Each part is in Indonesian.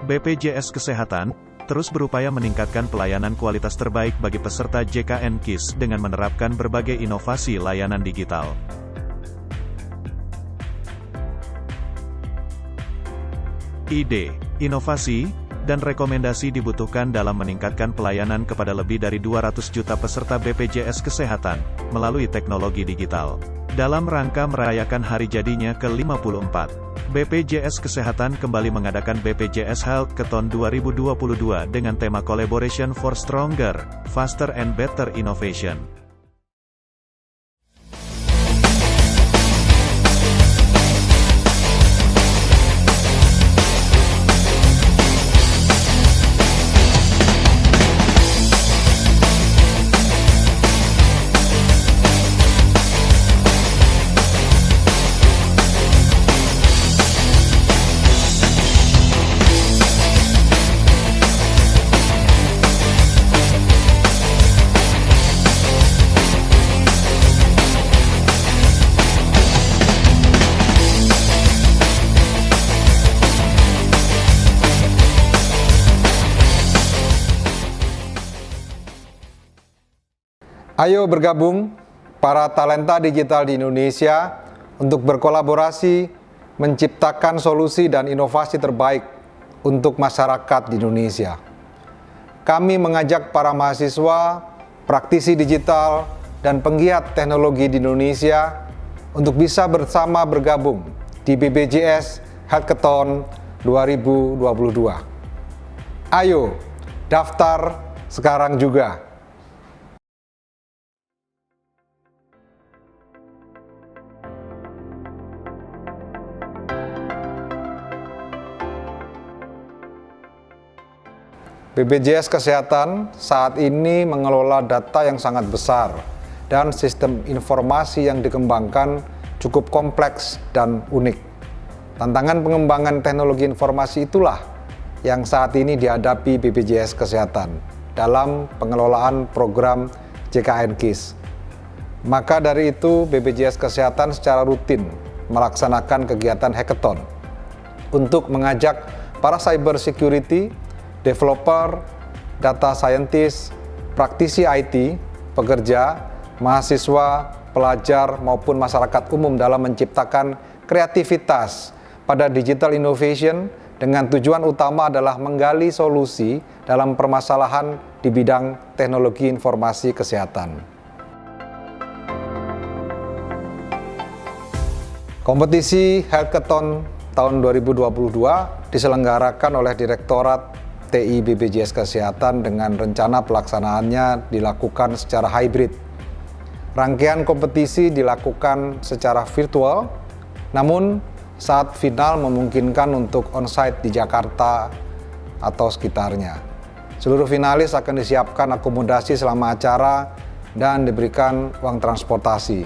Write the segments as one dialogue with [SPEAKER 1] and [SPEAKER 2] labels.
[SPEAKER 1] BPJS Kesehatan terus berupaya meningkatkan pelayanan kualitas terbaik bagi peserta JKN KIS dengan menerapkan berbagai inovasi layanan digital. Ide, inovasi, dan rekomendasi dibutuhkan dalam meningkatkan pelayanan kepada lebih dari 200 juta peserta BPJS Kesehatan melalui teknologi digital. Dalam rangka merayakan hari jadinya ke-54, BPJS Kesehatan kembali mengadakan BPJS Healthcathon 2022 dengan tema Collaboration for Stronger, Faster and Better Innovation.
[SPEAKER 2] Ayo bergabung para talenta digital di Indonesia untuk berkolaborasi menciptakan solusi dan inovasi terbaik untuk masyarakat di Indonesia. Kami mengajak para mahasiswa, praktisi digital, dan penggiat teknologi di Indonesia untuk bisa bersama bergabung di BPJS Healthcathon 2022. Ayo, daftar sekarang juga. BPJS Kesehatan saat ini mengelola data yang sangat besar dan sistem informasi yang dikembangkan cukup kompleks dan unik. Tantangan pengembangan teknologi informasi itulah yang saat ini dihadapi BPJS Kesehatan dalam pengelolaan program JKN KIS. Maka dari itu BPJS Kesehatan secara rutin melaksanakan kegiatan hackathon untuk mengajak para cyber security, developer, data scientist, praktisi IT, pekerja, mahasiswa, pelajar, maupun masyarakat umum dalam menciptakan kreativitas pada digital innovation dengan tujuan utama adalah menggali solusi dalam permasalahan di bidang teknologi informasi kesehatan. Kompetisi Hackathon tahun 2022 diselenggarakan oleh Direktorat TI BPJS Kesehatan dengan rencana pelaksanaannya dilakukan secara hybrid. Rangkaian kompetisi dilakukan secara virtual, namun saat final memungkinkan untuk onsite di Jakarta atau sekitarnya. Seluruh finalis akan disiapkan akomodasi selama acara dan diberikan uang transportasi.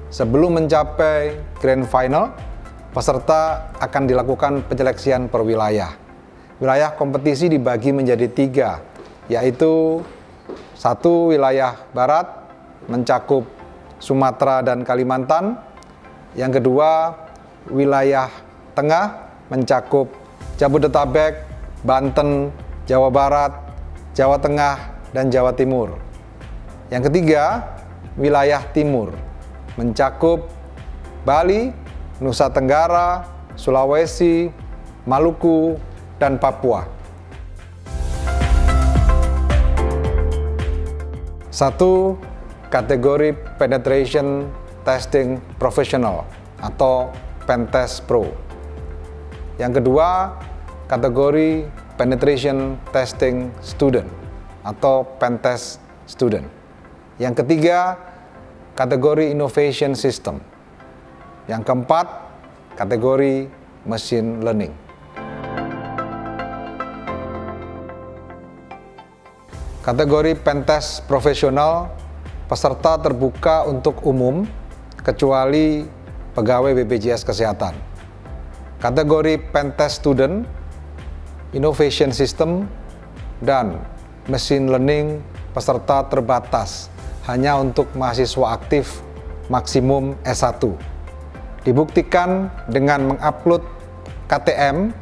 [SPEAKER 2] Sebelum mencapai grand final, peserta akan dilakukan penyeleksian per wilayah. Wilayah kompetisi dibagi menjadi 3, yaitu 1 wilayah barat mencakup Sumatera dan Kalimantan, yang kedua wilayah tengah mencakup Jabodetabek, Banten, Jawa Barat, Jawa Tengah, dan Jawa Timur. Yang ketiga wilayah timur mencakup Bali, Nusa Tenggara, Sulawesi, Maluku, dan Papua. 1. Kategori Penetration Testing Professional atau Pentest Pro. Yang kedua, kategori Penetration Testing Student atau Pentest Student. Yang ketiga, kategori Innovation System. Yang keempat, kategori Machine Learning. Kategori Pentest Profesional, peserta terbuka untuk umum, kecuali pegawai BPJS Kesehatan. Kategori Pentest Student, Innovation System, dan Machine Learning, peserta terbatas, hanya untuk mahasiswa aktif maksimum S1. Dibuktikan dengan mengupload KTM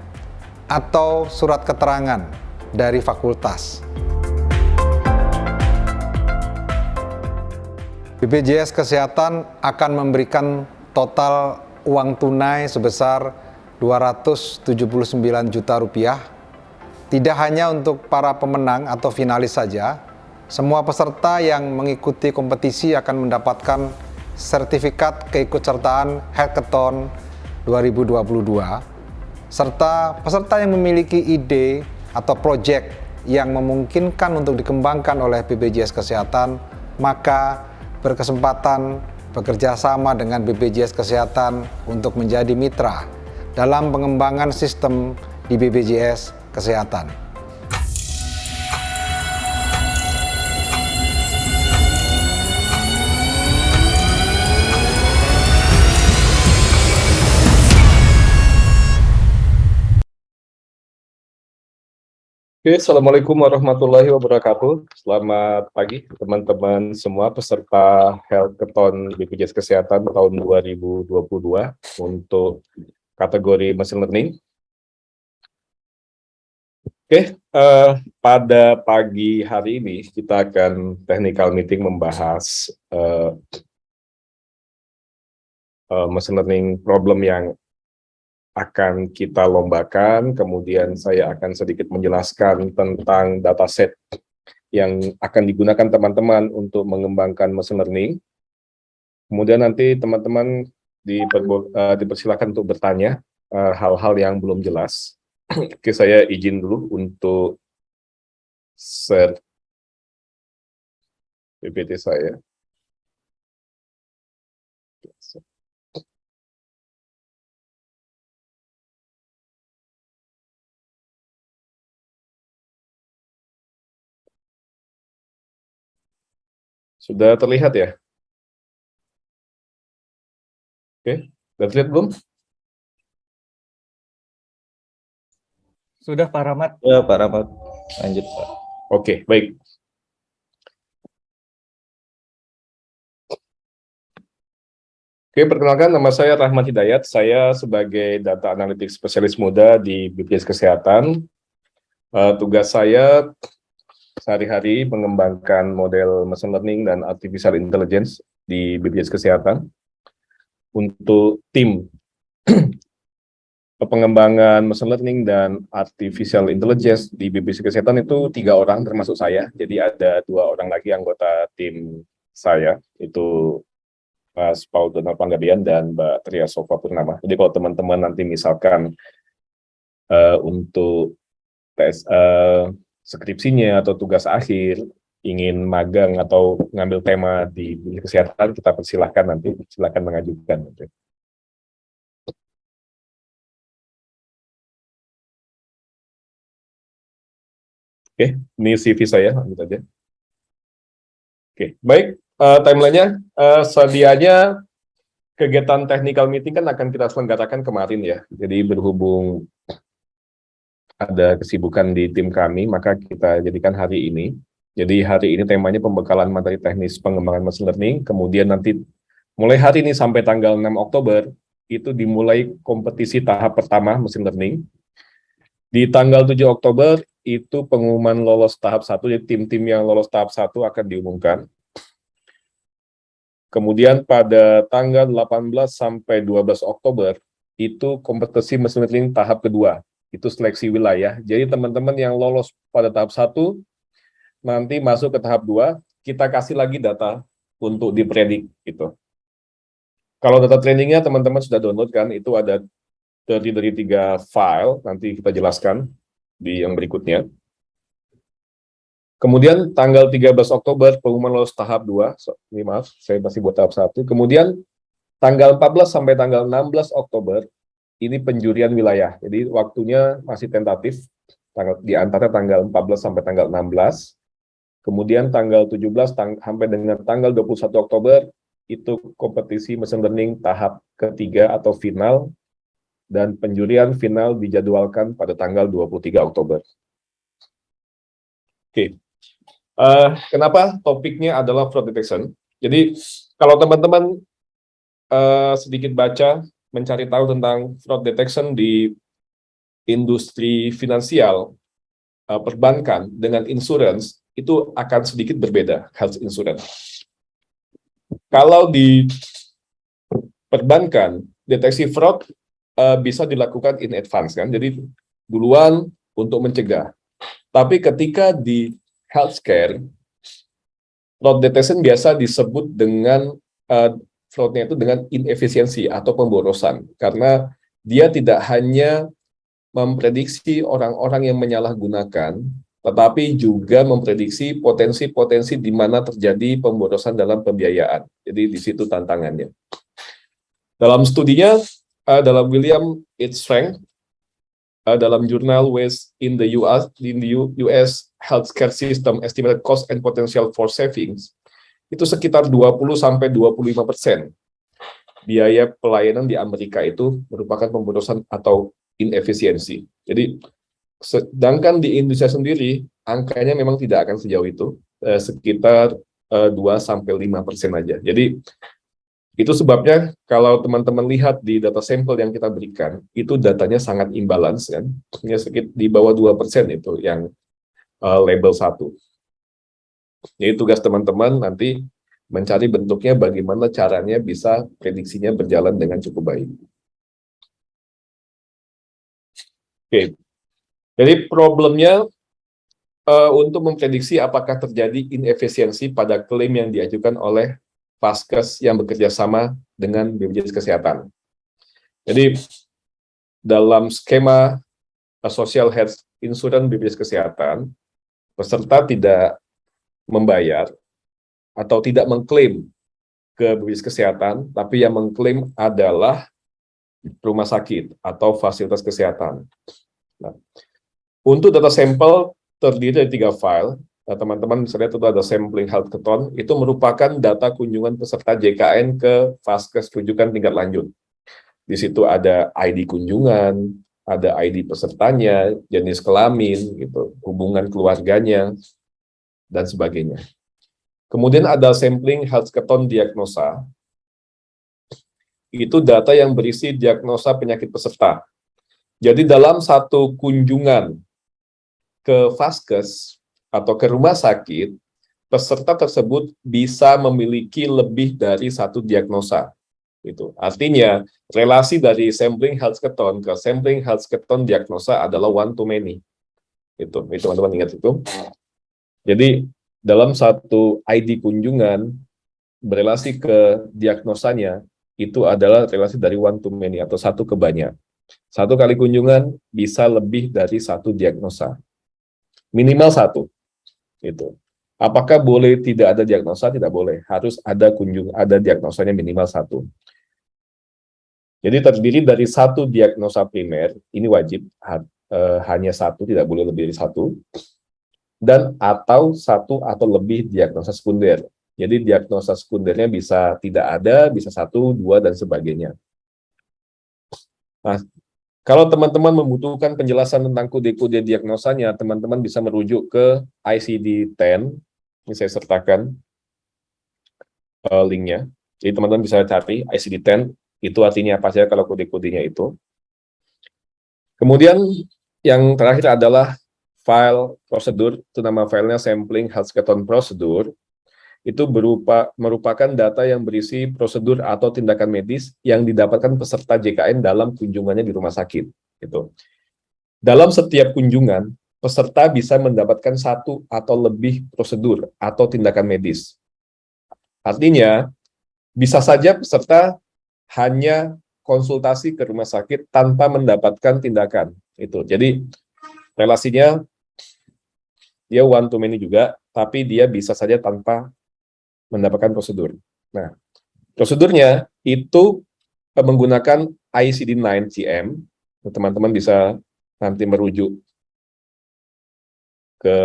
[SPEAKER 2] atau surat keterangan dari fakultas. BPJS Kesehatan akan memberikan total uang tunai sebesar 279 juta rupiah, tidak hanya untuk para pemenang atau finalis saja. Semua peserta yang mengikuti kompetisi akan mendapatkan sertifikat keikutsertaan Hackathon 2022, serta peserta yang memiliki ide atau proyek yang memungkinkan untuk dikembangkan oleh BPJS Kesehatan, maka berkesempatan bekerja sama dengan BPJS Kesehatan untuk menjadi mitra dalam pengembangan sistem di BPJS Kesehatan.
[SPEAKER 3] Oke, Assalamualaikum warahmatullahi wabarakatuh. Selamat pagi teman-teman semua peserta Hackathon BPJS Kesehatan tahun 2022 untuk kategori Machine Learning. Oke, pada pagi hari ini kita akan technical meeting membahas Machine Learning problem yang akan kita lombakan, kemudian saya akan sedikit menjelaskan tentang dataset yang akan digunakan teman-teman untuk mengembangkan machine learning. Kemudian nanti teman-teman dipersilakan untuk bertanya hal-hal yang belum jelas. Oke, saya izin dulu untuk share PPT saya. Sudah terlihat ya? Oke, sudah terlihat belum?
[SPEAKER 4] Sudah Pak Rahmat.
[SPEAKER 5] Ya Pak Rahmat, lanjut Pak.
[SPEAKER 3] Oke, baik. Oke, perkenalkan nama saya Rahmat Hidayat. Saya sebagai Data Analytics Spesialis Muda di BPJS Kesehatan. Tugas saya sehari-hari mengembangkan model machine learning dan artificial intelligence di BPJS Kesehatan. Untuk tim pengembangan machine learning dan artificial intelligence di BPJS Kesehatan itu 3 orang termasuk saya. Jadi ada 2 orang lagi anggota tim saya, itu Mas Paul Donald Panggabean dan Mbak Tria Sofa Purnama. Jadi kalau teman-teman nanti misalkan untuk tes skripsinya atau tugas akhir ingin magang atau ngambil tema di kesehatan, kita persilahkan nanti, silakan mengajukan. Oke, ini CV saya, lanjut aja. Oke, baik, timelinenya, sedianya kegiatan technical meeting kan akan kita selenggarakan kemarin ya, jadi berhubung ada kesibukan di tim kami, maka kita jadikan hari ini. Jadi hari ini temanya pembekalan materi teknis pengembangan machine learning, kemudian nanti mulai hari ini sampai tanggal 6 Oktober, itu dimulai kompetisi tahap pertama machine learning. Di tanggal 7 Oktober, itu pengumuman lolos tahap 1, jadi tim-tim yang lolos tahap 1 akan diumumkan. Kemudian pada tanggal 18 sampai 12 Oktober, itu kompetisi machine learning tahap kedua. Itu seleksi wilayah. Jadi teman-teman yang lolos pada tahap 1 nanti masuk ke tahap 2, kita kasih lagi data untuk dipredik gitu. Kalau data trainingnya teman-teman sudah download kan, itu ada terdiri dari 3 file, nanti kita jelaskan di yang berikutnya. Kemudian tanggal 13 Oktober pengumuman lolos tahap 2, ini maaf, saya masih buat tahap 1. Kemudian tanggal 14 sampai tanggal 16 Oktober, ini penjurian wilayah, jadi waktunya masih tentatif, di antara tanggal 14 sampai tanggal 16, kemudian tanggal 17 sampai dengan tanggal 21 Oktober, itu kompetisi machine learning tahap ketiga atau final, dan penjurian final dijadwalkan pada tanggal 23 Oktober. Oke, kenapa topiknya adalah fraud detection? Jadi kalau teman-teman sedikit baca, mencari tahu tentang fraud detection di industri finansial, perbankan dengan insurance itu akan sedikit berbeda, health insurance. Kalau di perbankan, deteksi fraud bisa dilakukan in advance kan, jadi duluan untuk mencegah. Tapi ketika di healthcare, fraud detection biasa disebut dengan fraudnya itu dengan inefisiensi atau pemborosan, karena dia tidak hanya memprediksi orang-orang yang menyalahgunakan, tetapi juga memprediksi potensi-potensi di mana terjadi pemborosan dalam pembiayaan. Jadi di situ tantangannya. Dalam studinya, dalam William H. Frank, dalam jurnal Waste in the US Healthcare System Estimated Cost and Potential for Savings, itu sekitar 20-25% biaya pelayanan di Amerika itu merupakan pemborosan atau inefisiensi. Jadi, sedangkan di Indonesia sendiri, angkanya memang tidak akan sejauh itu, sekitar 2-5% aja. Jadi, itu sebabnya kalau teman-teman lihat di data sampel yang kita berikan, itu datanya sangat imbalance kan. Ya, sekitar di bawah 2% itu yang label 1. Jadi tugas teman-teman nanti mencari bentuknya bagaimana caranya bisa prediksinya berjalan dengan cukup baik. Oke. Jadi problemnya untuk memprediksi apakah terjadi inefisiensi pada klaim yang diajukan oleh Vaskes yang bekerja sama dengan BPJS Kesehatan. Jadi dalam skema Social Health Insurance BPJS Kesehatan, peserta tidak membayar atau tidak mengklaim ke BPJS Kesehatan, tapi yang mengklaim adalah rumah sakit atau fasilitas kesehatan. Nah, untuk data sampel terdiri dari 3 file. Teman-teman bisa lihat itu ada sampling health keton, itu merupakan data kunjungan peserta JKN ke Vaskes rujukan tingkat lanjut. Di situ ada ID kunjungan, ada ID pesertanya, jenis kelamin, gitu, hubungan keluarganya, dan sebagainya. Kemudian ada sampling health keton diagnosa, itu data yang berisi diagnosa penyakit peserta. Jadi dalam satu kunjungan ke Vaskes atau ke rumah sakit, peserta tersebut bisa memiliki lebih dari satu diagnosa. Itu artinya relasi dari sampling health keton ke sampling health keton diagnosa adalah one to many. Itu teman-teman ingat itu. Jadi dalam satu ID kunjungan berelasi ke diagnosanya itu adalah relasi dari one to many atau satu ke banyak. Satu kali kunjungan bisa lebih dari satu diagnosa. Minimal satu. Itu. Apakah boleh tidak ada diagnosa? Tidak boleh. Harus ada ada diagnosanya minimal satu. Jadi terdiri dari satu diagnosa primer, ini wajib hanya satu, tidak boleh lebih dari satu, dan atau satu atau lebih diagnosa sekunder. Jadi diagnosa sekundernya bisa tidak ada, bisa 1, 2, dan sebagainya. Nah, kalau teman-teman membutuhkan penjelasan tentang kode-kode diagnosanya, teman-teman bisa merujuk ke ICD-10. Ini saya sertakan linknya. Jadi teman-teman bisa cari ICD-10, itu artinya apa saja kalau kode-kodenya itu. Kemudian yang terakhir adalah file prosedur, itu nama filenya sampling health keton procedure. Itu merupakan data yang berisi prosedur atau tindakan medis yang didapatkan peserta JKN dalam kunjungannya di rumah sakit. Gitu. Dalam setiap kunjungan, peserta bisa mendapatkan satu atau lebih prosedur atau tindakan medis. Artinya, bisa saja peserta hanya konsultasi ke rumah sakit tanpa mendapatkan tindakan. Itu. Jadi, relasinya dia one to many juga, tapi dia bisa saja tanpa mendapatkan prosedur. Nah, prosedurnya itu menggunakan ICD-9-CM. Teman-teman bisa nanti merujuk ke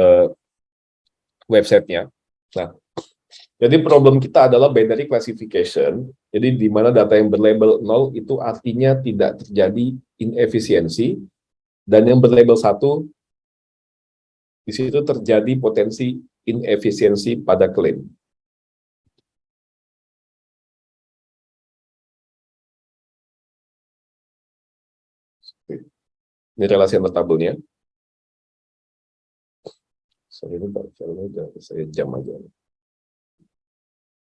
[SPEAKER 3] websitenya. Nah, jadi problem kita adalah binary classification. Jadi di mana data yang berlabel 0 itu artinya tidak terjadi inefisiensi, dan yang berlabel 1 di situ terjadi potensi inefisiensi pada klaim. Ini relasi antar tabelnya. Sorry, ini udah saya jam aja.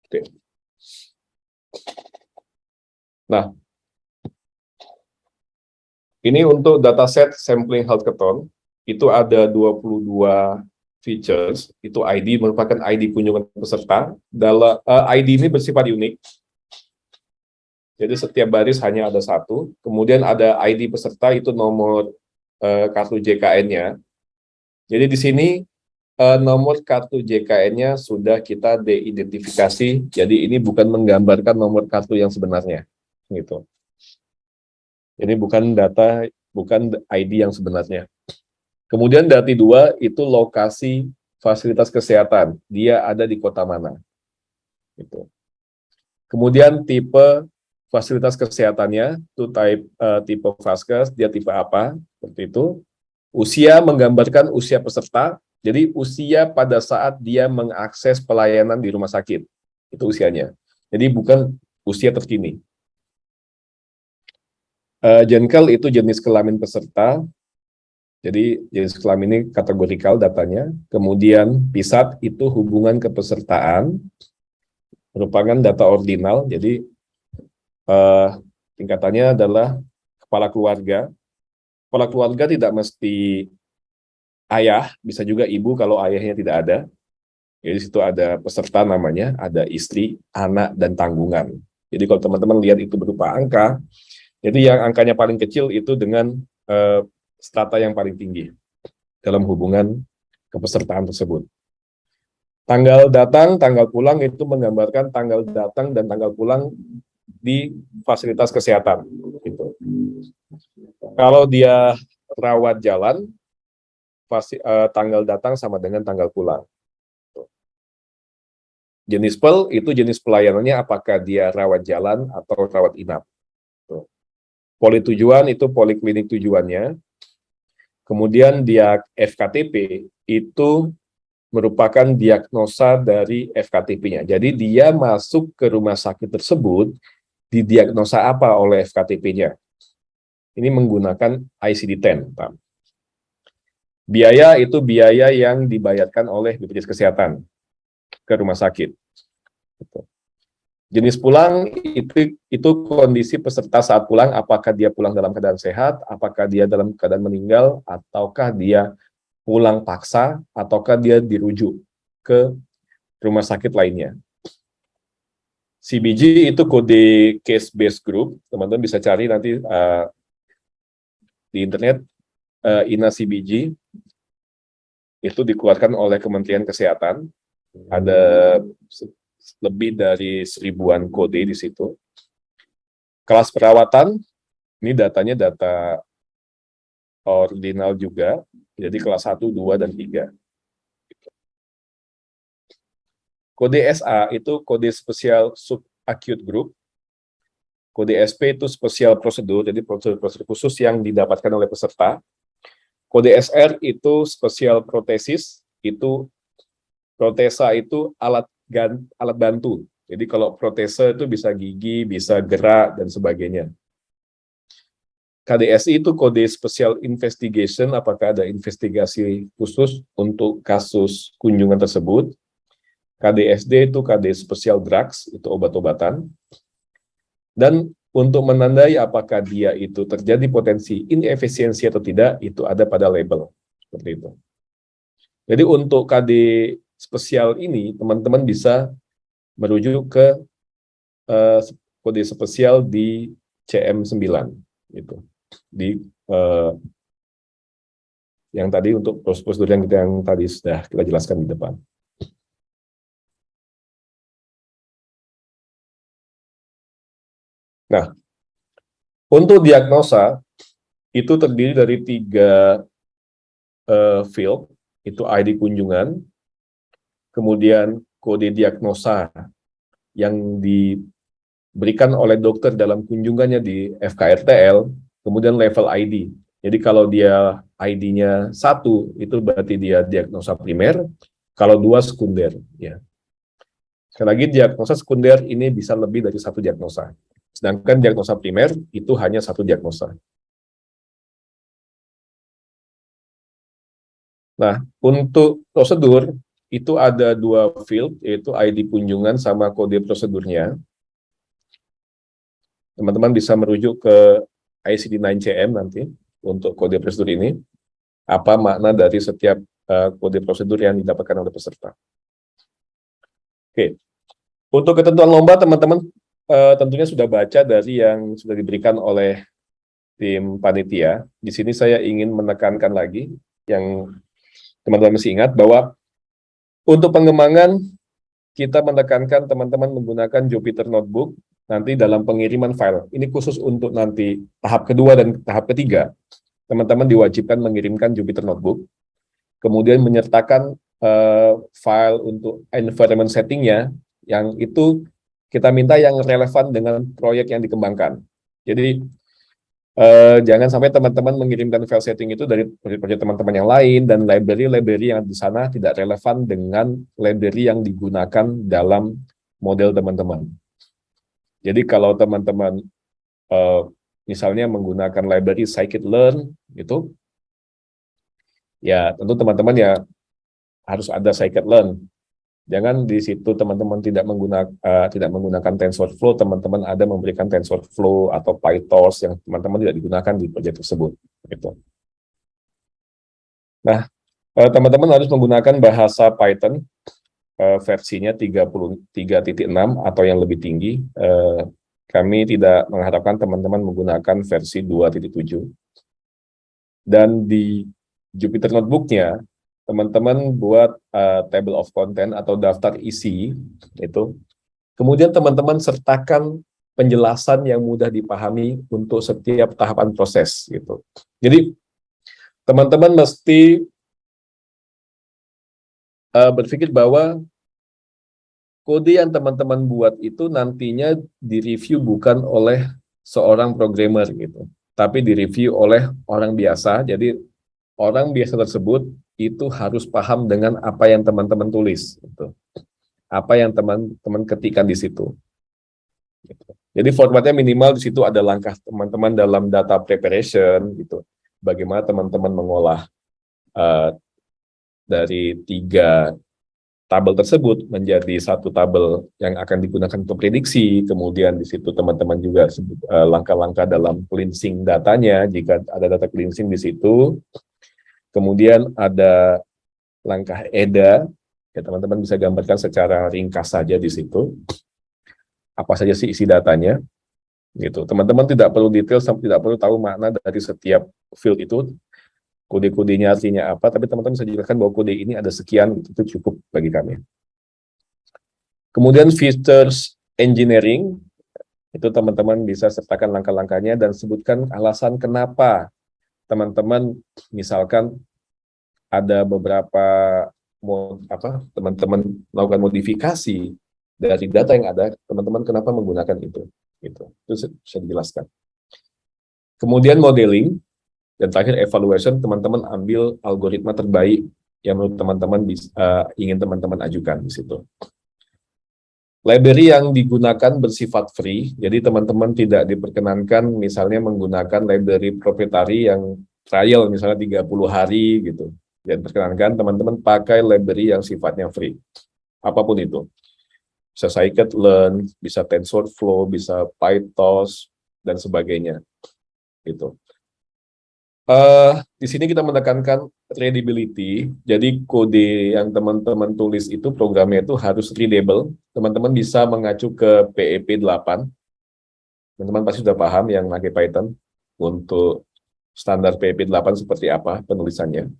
[SPEAKER 3] Oke. Nah, ini untuk dataset sampling healthathon, itu ada 22 features, itu ID merupakan ID kunjungan peserta. ID ini bersifat unik, jadi setiap baris hanya ada satu. Kemudian ada ID peserta, itu nomor kartu JKN-nya. Jadi di sini nomor kartu JKN-nya sudah kita deidentifikasi, jadi ini bukan menggambarkan nomor kartu yang sebenarnya, gitu. Ini bukan ID yang sebenarnya. Kemudian data 2 itu lokasi fasilitas kesehatan, dia ada di kota mana. Gitu. Kemudian tipe fasilitas kesehatannya, itu tipe Vaskes, dia tipe apa, seperti itu. Usia menggambarkan usia peserta, jadi usia pada saat dia mengakses pelayanan di rumah sakit, itu usianya. Jadi bukan usia terkini. Jenkel itu jenis kelamin peserta, jadi jenis kelamin ini kategorikal datanya. Kemudian PISAT itu hubungan kepesertaan, merupakan data ordinal, jadi tingkatannya adalah kepala keluarga. Kepala keluarga tidak mesti ayah, bisa juga ibu kalau ayahnya tidak ada. Jadi di situ ada peserta namanya, ada istri, anak, dan tanggungan. Jadi kalau teman-teman lihat itu berupa angka, jadi yang angkanya paling kecil itu dengan strata yang paling tinggi dalam hubungan kepesertaan tersebut. Tanggal datang, tanggal pulang itu menggambarkan tanggal datang dan tanggal pulang di fasilitas kesehatan. Gitu. Kalau dia rawat jalan, tanggal datang sama dengan tanggal pulang. Jenis PEL itu jenis pelayanannya, apakah dia rawat jalan atau rawat inap. Poli tujuan itu poliklinik tujuannya. Kemudian dia FKTP itu merupakan diagnosa dari FKTP-nya. Jadi dia masuk ke rumah sakit tersebut, didiagnosa apa oleh FKTP-nya. Ini menggunakan ICD-10. Biaya itu biaya yang dibayarkan oleh BPJS Kesehatan ke rumah sakit. Jenis pulang itu kondisi peserta saat pulang, apakah dia pulang dalam keadaan sehat, apakah dia dalam keadaan meninggal, ataukah dia pulang paksa, ataukah dia dirujuk ke rumah sakit lainnya. CBG itu kode case based group, teman-teman bisa cari nanti di internet. INA CBG itu dikeluarkan oleh Kementerian Kesehatan, ada lebih dari 1000-an kode di situ. Kelas perawatan, ini datanya data ordinal juga, jadi kelas 1, 2, dan 3. Kode SA itu kode spesial subacute group. Kode SP itu spesial prosedur, jadi prosedur khusus yang didapatkan oleh peserta. Kode SR itu spesial protesis, itu protesa itu alat bantu. Jadi kalau protesa itu bisa gigi, bisa gerak, dan sebagainya. KDSI itu kode special investigation, apakah ada investigasi khusus untuk kasus kunjungan tersebut. KDSD itu kode special drugs, itu obat-obatan. Dan untuk menandai apakah dia itu terjadi potensi inefisiensi atau tidak, itu ada pada label. Seperti itu. Jadi untuk KD spesial ini, teman-teman bisa merujuk ke kode spesial di CM9. Gitu. Di yang tadi untuk prosedur yang tadi sudah kita jelaskan di depan. Nah, untuk diagnosa itu terdiri dari 3 field, itu ID kunjungan, kemudian kode diagnosa yang diberikan oleh dokter dalam kunjungannya di FKRTL, kemudian level ID. Jadi kalau dia ID-nya 1, itu berarti dia diagnosa primer, kalau 2 sekunder. Ya. Sekali lagi, diagnosa sekunder ini bisa lebih dari 1 diagnosa. Sedangkan diagnosa primer itu hanya 1 diagnosa. Nah, untuk prosedur, itu ada dua field, yaitu ID kunjungan sama kode prosedurnya. Teman-teman bisa merujuk ke ICD-9CM nanti untuk kode prosedur ini. Apa makna dari setiap kode prosedur yang didapatkan oleh peserta. Oke, untuk ketentuan lomba, teman-teman tentunya sudah baca dari yang sudah diberikan oleh tim panitia. Di sini saya ingin menekankan lagi, yang teman-teman masih ingat, bahwa untuk pengembangan, kita menekankan teman-teman menggunakan Jupyter Notebook nanti dalam pengiriman file. Ini khusus untuk nanti tahap kedua dan tahap ketiga. Teman-teman diwajibkan mengirimkan Jupyter Notebook, kemudian menyertakan file untuk environment setting-nya, yang itu kita minta yang relevan dengan proyek yang dikembangkan. Jadi, jangan sampai teman-teman mengirimkan file setting itu dari proyek teman-teman yang lain, dan library-library yang di sana tidak relevan dengan library yang digunakan dalam model teman-teman. Jadi kalau teman-teman misalnya menggunakan library scikit-learn, gitu, ya tentu teman-teman ya harus ada scikit-learn. Jangan di situ teman-teman tidak menggunakan TensorFlow, teman-teman ada memberikan TensorFlow atau PyTorch yang teman-teman tidak digunakan di proyek tersebut. Gitu. Nah, teman-teman harus menggunakan bahasa Python versinya 33.6 atau yang lebih tinggi. Kami tidak mengharapkan teman-teman menggunakan versi 2.7. Dan di Jupyter Notebook-nya, teman-teman buat table of content atau daftar isi, itu. Kemudian teman-teman sertakan penjelasan yang mudah dipahami untuk setiap tahapan proses, gitu. Jadi, teman-teman mesti berpikir bahwa kode yang teman-teman buat itu nantinya direview bukan oleh seorang programmer, gitu, tapi direview oleh orang biasa. Jadi, orang biasa tersebut itu harus paham dengan apa yang teman-teman tulis, gitu. Apa yang teman-teman ketikkan di situ. Gitu. Jadi formatnya minimal di situ ada langkah teman-teman dalam data preparation, gitu. Bagaimana teman-teman mengolah dari 3 tabel tersebut menjadi 1 tabel yang akan digunakan untuk prediksi. Kemudian di situ teman-teman juga langkah-langkah dalam cleansing datanya jika ada data cleansing di situ. Kemudian ada langkah EDA, ya teman-teman bisa gambarkan secara ringkas saja di situ. Apa saja sih isi datanya, gitu. Teman-teman tidak perlu detail, tidak perlu tahu makna dari setiap field itu, kode-kodenya artinya apa, tapi teman-teman bisa jelaskan bahwa kode ini ada sekian, itu cukup bagi kami. Kemudian features engineering, itu teman-teman bisa sertakan langkah-langkahnya dan sebutkan alasan kenapa teman-teman misalkan ada beberapa teman-teman melakukan modifikasi dari data yang ada, teman-teman kenapa menggunakan itu, gitu. Itu bisa dijelaskan. Kemudian modeling dan terakhir evaluation, teman-teman ambil algoritma terbaik yang menurut teman-teman ingin teman-teman ajukan di situ. Library yang digunakan bersifat free, jadi teman-teman tidak diperkenankan misalnya menggunakan library proprietary yang trial misalnya 30 hari gitu. Dan perkenankan teman-teman pakai library yang sifatnya free. Apapun itu. Bisa scikit-learn, bisa TensorFlow, bisa PyTorch, dan sebagainya. Gitu. Di sini kita menekankan readability, jadi kode yang teman-teman tulis itu, programnya itu harus readable. Teman-teman bisa mengacu ke PEP 8. Teman-teman pasti sudah paham yang pakai Python untuk standar PEP 8 seperti apa penulisannya.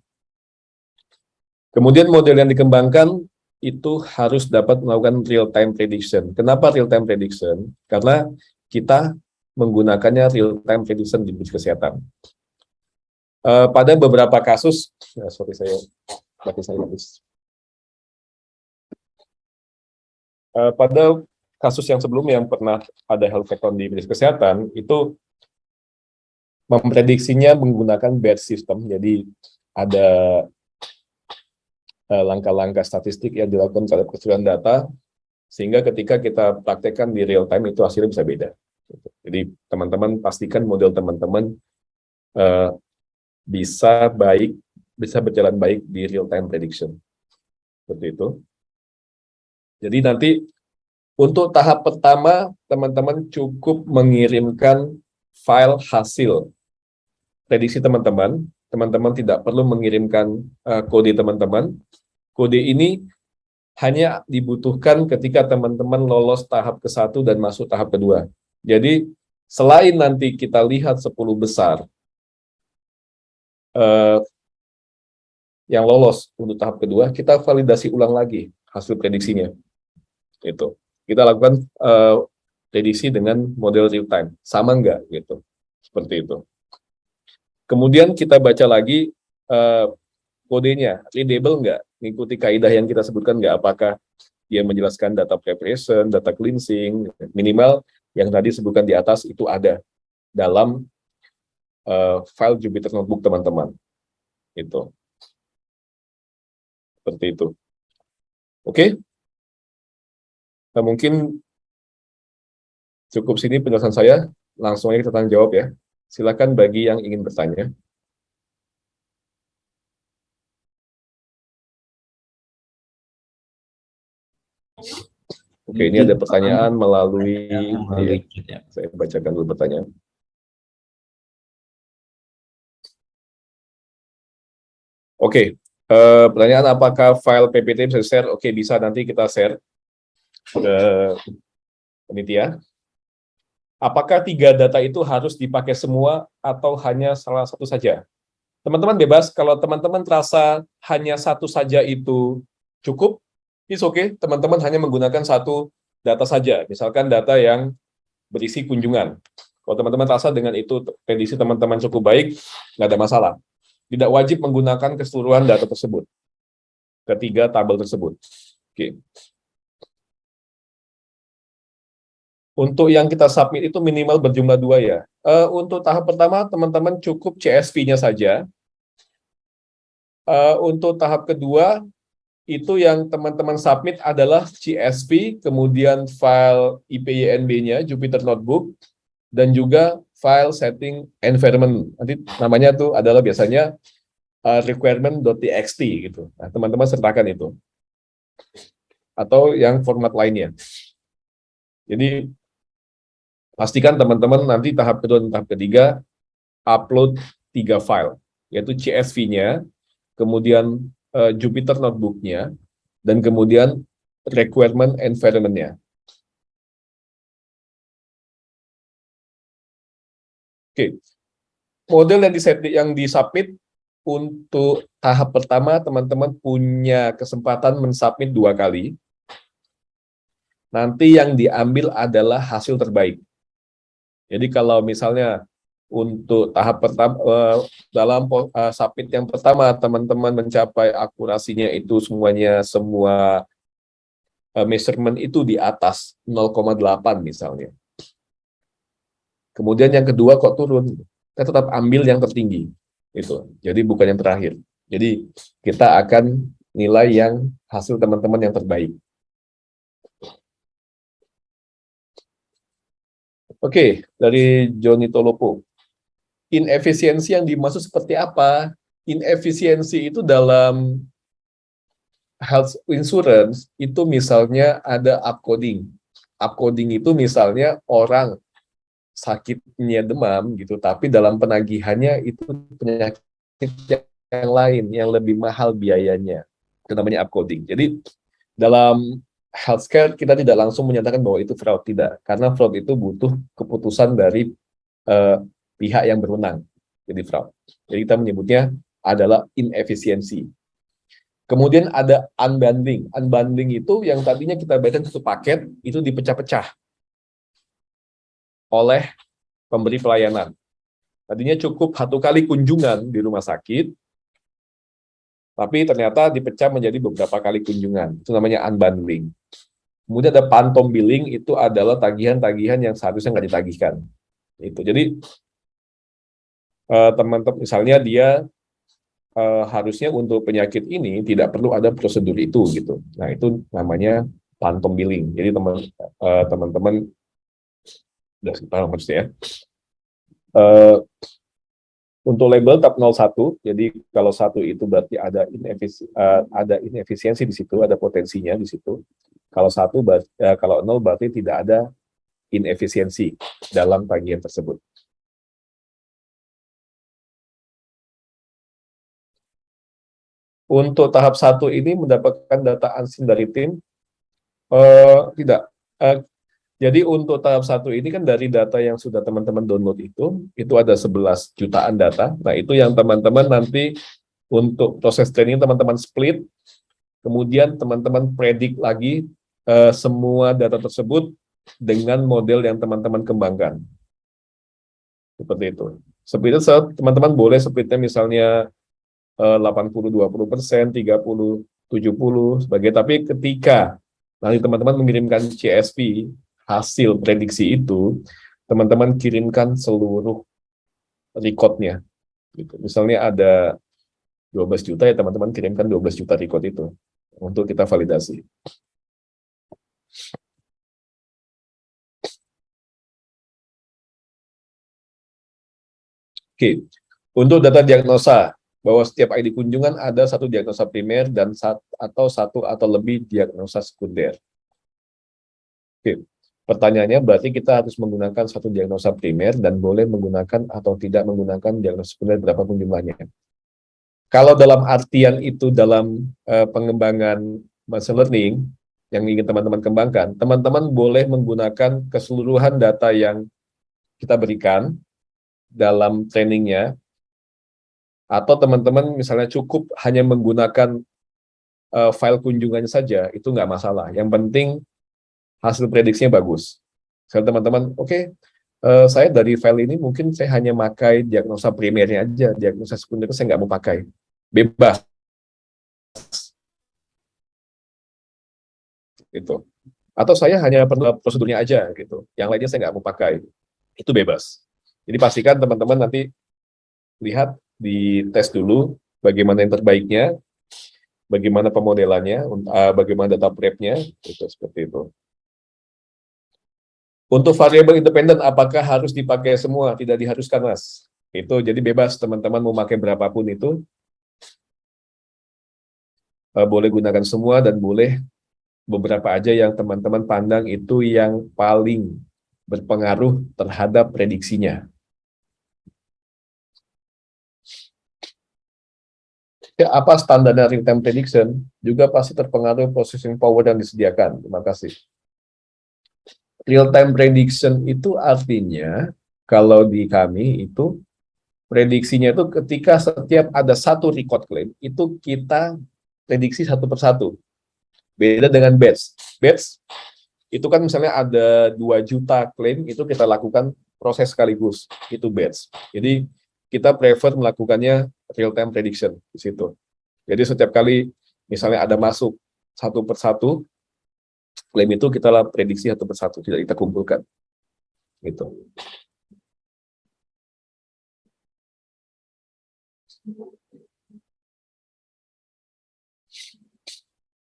[SPEAKER 3] Kemudian model yang dikembangkan itu harus dapat melakukan real-time prediction. Kenapa real-time prediction? Karena kita menggunakannya real-time prediction di bisnis kesehatan. Pada beberapa kasus, pada kasus yang sebelumnya yang pernah ada health hackathon di bisnis kesehatan, itu memprediksinya menggunakan batch system, jadi ada langkah-langkah statistik yang dilakukan terhadap keseluruhan data, sehingga ketika kita praktekkan di real time itu hasilnya bisa beda. Jadi teman-teman pastikan model teman-teman bisa baik bisa berjalan baik di real time prediction. Seperti itu. Jadi nanti untuk tahap pertama, teman-teman cukup mengirimkan file hasil prediksi teman-teman. Teman-teman tidak perlu mengirimkan kode teman-teman. Kode ini hanya dibutuhkan ketika teman-teman lolos tahap ke-1 dan masuk tahap kedua. Jadi, selain nanti kita lihat 10 besar yang lolos untuk tahap kedua, kita validasi ulang lagi hasil prediksinya. Itu. Kita lakukan prediksi dengan model real time. Sama enggak? Gitu. Seperti itu. Kemudian kita baca lagi kodenya, readable nggak? Mengikuti kaidah yang kita sebutkan nggak? Apakah dia menjelaskan data preparation, data cleansing, minimal yang tadi sebutkan di atas itu ada dalam file Jupyter Notebook teman-teman. Itu. Seperti itu. Oke? Nah, mungkin cukup sini penjelasan saya. Langsung aja kita tanya jawab ya. Silakan bagi yang ingin bertanya. Oke, ini ada pertanyaan melalui chat ya. Saya bacakan dulu pertanyaan. Oke, pertanyaan apakah file PPT bisa share? Oke, bisa, nanti kita share ke panitia. Apakah 3 data itu harus dipakai semua atau hanya salah satu saja? Teman-teman bebas, kalau teman-teman terasa hanya satu saja itu cukup, it's okay, teman-teman hanya menggunakan satu data saja, misalkan data yang berisi kunjungan. Kalau teman-teman terasa dengan itu prediksi teman-teman cukup baik, nggak ada masalah. Tidak wajib menggunakan keseluruhan data tersebut, ketiga tabel tersebut. Oke. Untuk yang kita submit itu minimal berjumlah 2 ya. Untuk tahap pertama, teman-teman cukup CSV-nya saja. Untuk tahap kedua, itu yang teman-teman submit adalah CSV, kemudian file IPYNB-nya, Jupyter Notebook, dan juga file setting environment. Nanti namanya itu adalah biasanya requirement.txt gitu. Nah, teman-teman sertakan itu. Atau yang format lainnya. Jadi, pastikan teman-teman nanti tahap kedua dan tahap ketiga upload 3 file, yaitu CSV-nya, kemudian Jupyter Notebook-nya, dan kemudian requirement environment-nya. Oke, model yang disubmit untuk tahap pertama, teman-teman punya kesempatan mensubmit 2 kali. Nanti yang diambil adalah hasil terbaik. Jadi kalau misalnya untuk tahap pertama, dalam submit yang pertama, teman-teman mencapai akurasinya itu semua measurement itu di atas 0,8 misalnya. Kemudian yang kedua kok turun, kita tetap ambil yang tertinggi. Itu. Jadi bukan yang terakhir. Jadi kita akan nilai yang hasil teman-teman yang terbaik. Oke, dari Joni Tolopo. Inefisiensi yang dimaksud seperti apa? Inefisiensi itu dalam health insurance itu misalnya ada upcoding. Upcoding itu misalnya orang sakitnya demam gitu, tapi dalam penagihannya itu penyakit yang lain yang lebih mahal biayanya. Itu namanya upcoding. Jadi dalam healthcare kita tidak langsung menyatakan bahwa itu fraud, tidak, karena fraud itu butuh keputusan dari pihak yang berwenang, jadi fraud. Jadi kita menyebutnya adalah inefisiensi. Kemudian ada unbundling. Unbundling itu yang tadinya kita bayarkan satu paket itu dipecah-pecah oleh pemberi pelayanan. Tadinya cukup 1 kali kunjungan di rumah sakit, tapi ternyata dipecah menjadi beberapa kali kunjungan. Itu namanya unbundling. Kemudian ada phantom billing, itu adalah tagihan-tagihan yang seharusnya nggak ditagihkan. Itu. Jadi teman-teman misalnya dia harusnya untuk penyakit ini tidak perlu ada prosedur itu gitu. Nah itu namanya phantom billing. Jadi teman-teman sudah paham maksudnya ya. Untuk label tab 01, jadi kalau 1 itu berarti ada inefisiensi di situ, ada potensinya di situ. Kalau 1 kalau 0 berarti tidak ada inefisiensi dalam bagian tersebut. Untuk tahap 1 ini mendapatkan data unseen dari tim, tidak. Jadi untuk tahap 1 ini kan dari data yang sudah teman-teman download itu ada 11 jutaan data. Nah, itu yang teman-teman nanti untuk proses training teman-teman split, kemudian teman-teman predik lagi semua data tersebut dengan model yang teman-teman kembangkan. Seperti itu. Seperti itu, teman-teman boleh splitnya misalnya 80-20%, 30-70 sebagai, tapi ketika nanti teman-teman mengirimkan CSV hasil prediksi itu, teman-teman kirimkan seluruh recordnya. Gitu. Misalnya ada 12 juta, ya teman-teman kirimkan 12 juta record itu untuk kita validasi. Oke, untuk data diagnosa, bahwa setiap ID kunjungan ada satu diagnosa primer dan atau satu atau lebih diagnosa sekunder. Oke. Pertanyaannya berarti kita harus menggunakan satu diagnosa primer dan boleh menggunakan atau tidak menggunakan diagnosa sekunder berapapun jumlahnya. Kalau dalam artian itu dalam pengembangan machine learning yang ingin teman-teman kembangkan, teman-teman boleh menggunakan keseluruhan data yang kita berikan dalam trainingnya, atau teman-teman misalnya cukup hanya menggunakan file kunjungannya saja, itu nggak masalah. Yang penting hasil prediksinya bagus. Saya teman-teman, oke, saya dari file ini mungkin saya hanya pakai diagnosa primernya aja, diagnosa sekunder saya nggak mau pakai. Bebas. Gitu. Atau saya hanya perlu prosedurnya aja, gitu. Yang lainnya saya nggak mau pakai. Itu bebas. Jadi pastikan teman-teman nanti lihat, di tes dulu bagaimana yang terbaiknya, bagaimana pemodelannya, bagaimana data prep-nya, itu seperti itu. Untuk variabel independen, apakah harus dipakai semua? Tidak diharuskan, Mas. Itu jadi bebas, teman-teman mau pakai berapapun itu, boleh gunakan semua dan boleh beberapa aja yang teman-teman pandang itu yang paling berpengaruh terhadap prediksinya. Ya, apa standar real time prediction? Juga pasti terpengaruh processing power yang disediakan. Terima kasih. Real time prediction itu artinya, kalau di kami itu, prediksinya itu ketika setiap ada satu record claim, itu kita prediksi satu persatu. Beda dengan batch. Batch, itu kan misalnya ada 2 juta klaim, itu kita lakukan proses sekaligus. Itu batch. Jadi, kita prefer melakukannya real time prediction di situ. Jadi, setiap kali misalnya ada masuk satu persatu, klaim itu kita prediksi satu persatu, tidak kita kumpulkan. Gitu.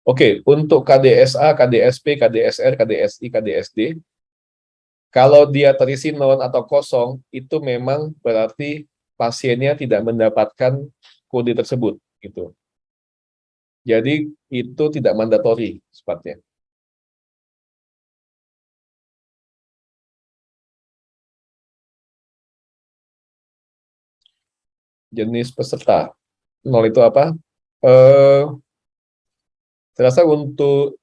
[SPEAKER 3] Oke, untuk KDSA, KDSP, KDSR, KDSI, KDSD, kalau dia terisi non atau kosong, itu memang berarti pasiennya tidak mendapatkan kode tersebut. Gitu. Jadi itu tidak mandatori sifatnya. Jenis peserta. Nol itu apa? Saya rasa untuk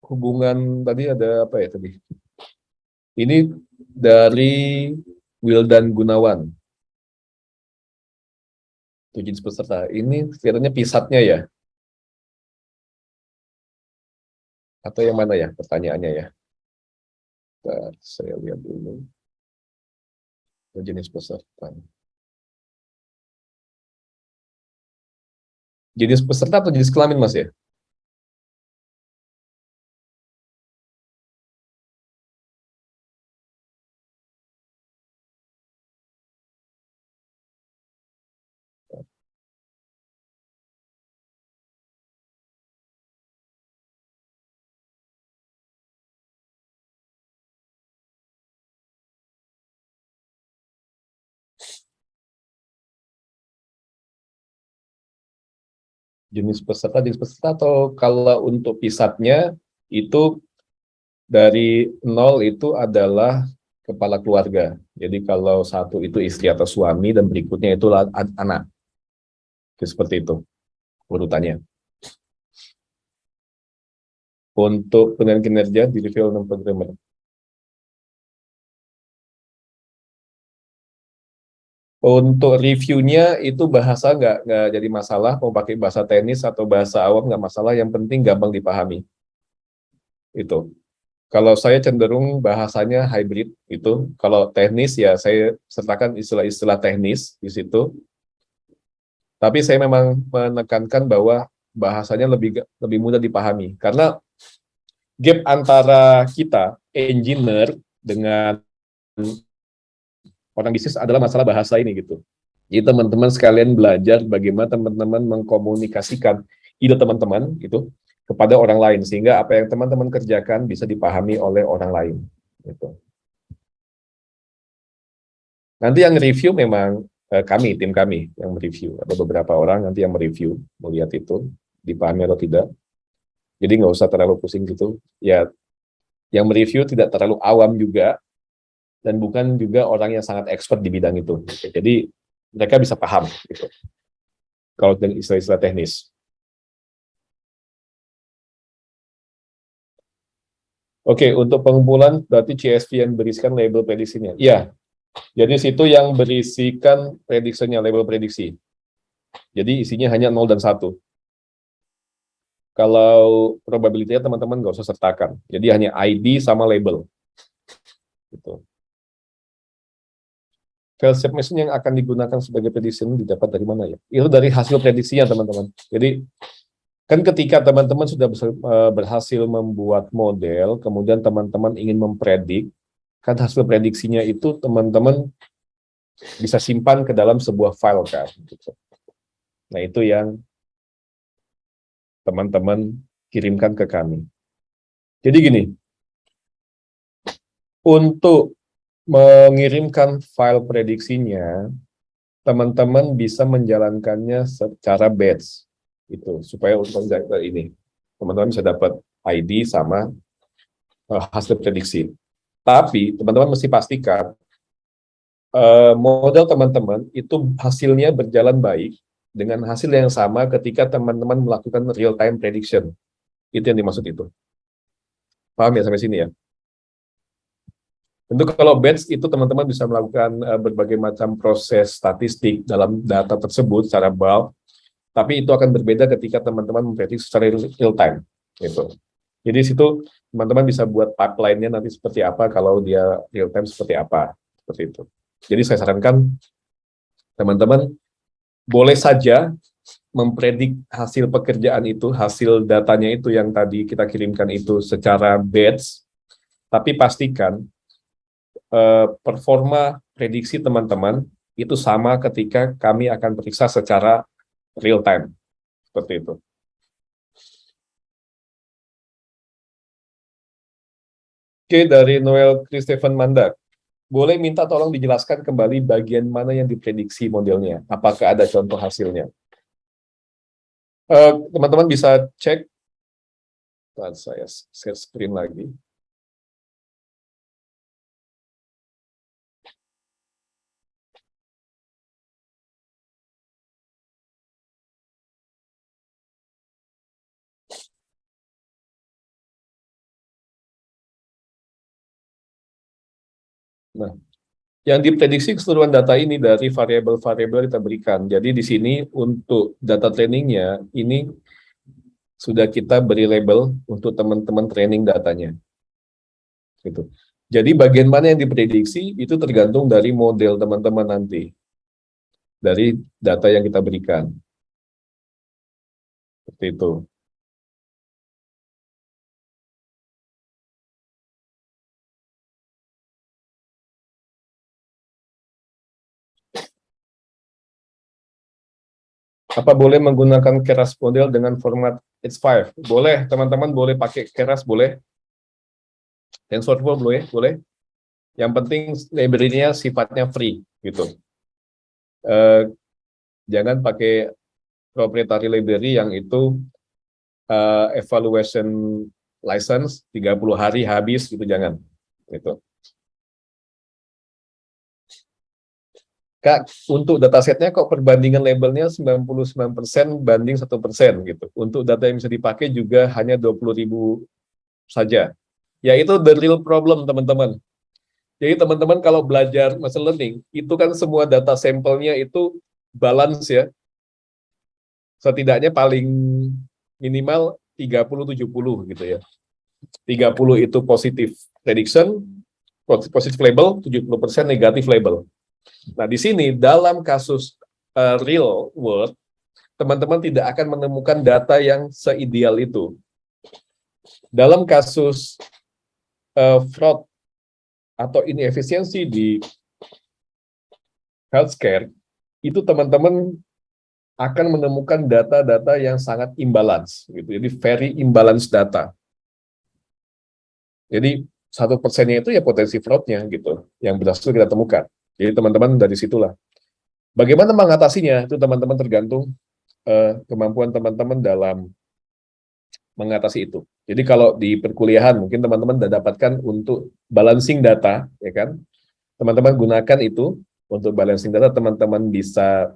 [SPEAKER 3] hubungan tadi ada apa ya tadi? Ini dari Wildan Gunawan. Itu jenis peserta. Ini kelihatannya pisatnya ya? Atau yang mana ya pertanyaannya ya? Bentar, saya lihat dulu. Jenis peserta. Jenis peserta atau jenis kelamin, Mas ya? jenis peserta atau kalau untuk pisatnya itu dari nol itu adalah kepala keluarga. Jadi kalau satu itu istri atau suami dan berikutnya itu anak. Seperti itu urutannya. Untuk penilaian kinerja di review non-programmer. Untuk reviewnya itu bahasa nggak jadi masalah, mau pakai bahasa teknis atau bahasa awam nggak masalah, yang penting gampang dipahami. Itu. Kalau saya cenderung bahasanya hybrid itu. Kalau teknis ya saya sertakan istilah-istilah teknis di situ. Tapi saya memang menekankan bahwa bahasanya lebih mudah dipahami karena gap antara kita engineer dengan orang bisnis adalah masalah bahasa ini gitu. Jadi teman-teman sekalian belajar bagaimana teman-teman mengkomunikasikan ide teman-teman gitu kepada orang lain sehingga apa yang teman-teman kerjakan bisa dipahami oleh orang lain. Gitu. Nanti yang review memang tim kami yang mereview. Ada beberapa orang nanti yang mereview, melihat itu dipahami atau tidak. Jadi nggak usah terlalu pusing gitu. Ya, yang mereview tidak terlalu awam juga dan bukan juga orang yang sangat expert di bidang itu. Jadi mereka bisa paham gitu. Kalau dengan istilah-istilah teknis. Oke, untuk pengumpulan berarti CSV yang berisikan label prediksinya. Iya, jadi situ yang berisikan prediksinya, label prediksi. Jadi isinya hanya 0 dan 1. Kalau probability-nya teman-teman nggak usah sertakan. Jadi hanya ID sama label. Gitu. Fail safe machine yang akan digunakan sebagai prediksi didapat dari mana ya? Itu dari hasil prediksinya teman-teman. Jadi kan ketika teman-teman sudah berhasil membuat model, kemudian teman-teman ingin mempredik, kan hasil prediksinya itu teman-teman bisa simpan ke dalam sebuah file kan. Gitu. Nah itu yang teman-teman kirimkan ke kami. Jadi gini, untuk mengirimkan file prediksinya, teman-teman bisa menjalankannya secara batch. Itu supaya untuk ini teman-teman bisa dapat ID sama hasil prediksi. Tapi teman-teman mesti pastikan model teman-teman itu hasilnya berjalan baik dengan hasil yang sama ketika teman-teman melakukan real time prediction. Itu yang dimaksud itu. Paham ya sampai sini ya? Tentu kalau batch itu teman-teman bisa melakukan berbagai macam proses statistik dalam data tersebut secara bulk. Tapi itu akan berbeda ketika teman-teman memprediksi secara real time. Gitu. Jadi situ teman-teman bisa buat pipeline-nya nanti seperti apa, kalau dia real time seperti apa. Seperti itu. Jadi saya sarankan teman-teman boleh saja mempredik hasil pekerjaan itu, hasil datanya itu yang tadi kita kirimkan itu secara batch, tapi pastikan performa prediksi teman-teman itu sama ketika kami akan periksa secara real time. Seperti itu. Oke, dari Noel Christopher Mandak. Boleh minta tolong dijelaskan kembali bagian mana yang diprediksi modelnya. Apakah ada contoh hasilnya? Teman-teman bisa cek. Saya share screen lagi. Nah, yang diprediksi keseluruhan data ini dari variabel-variabel yang kita berikan. Jadi di sini untuk data trainingnya, ini sudah kita beri label untuk teman-teman training datanya. Gitu. Jadi bagian mana yang diprediksi itu tergantung dari model teman-teman nanti. Dari data yang kita berikan. Seperti itu. Apa boleh menggunakan Keras model dengan format H5? Boleh, teman-teman boleh pakai Keras, boleh. TensorFlow boleh. Yang penting library-nya sifatnya free, gitu. Jangan pakai proprietary library yang itu evaluation license 30 hari habis, itu jangan. Gitu. Kak, untuk datasetnya kok perbandingan labelnya 99% banding 1% gitu. Untuk data yang bisa dipakai juga hanya 20.000 saja. Ya itu the real problem, teman-teman. Jadi teman-teman kalau belajar machine learning, itu kan semua data sampelnya itu balance ya. Setidaknya paling minimal 30-70 gitu ya. 30 itu positif prediction, positif label, 70% negatif label. Nah, di sini dalam kasus real world, teman-teman tidak akan menemukan data yang seideal itu. Dalam kasus fraud atau inefisiensi di healthcare, itu teman-teman akan menemukan data-data yang sangat imbalance, gitu. Jadi very imbalance data. Jadi 1%-nya itu ya potensi fraudnya gitu, yang berhasil kita temukan. Jadi teman-teman dari situlah. Bagaimana mengatasinya itu teman-teman tergantung kemampuan teman-teman dalam mengatasi itu. Jadi kalau di perkuliahan mungkin teman-teman sudah dapatkan untuk balancing data, ya kan? Teman-teman gunakan itu untuk balancing data, teman-teman bisa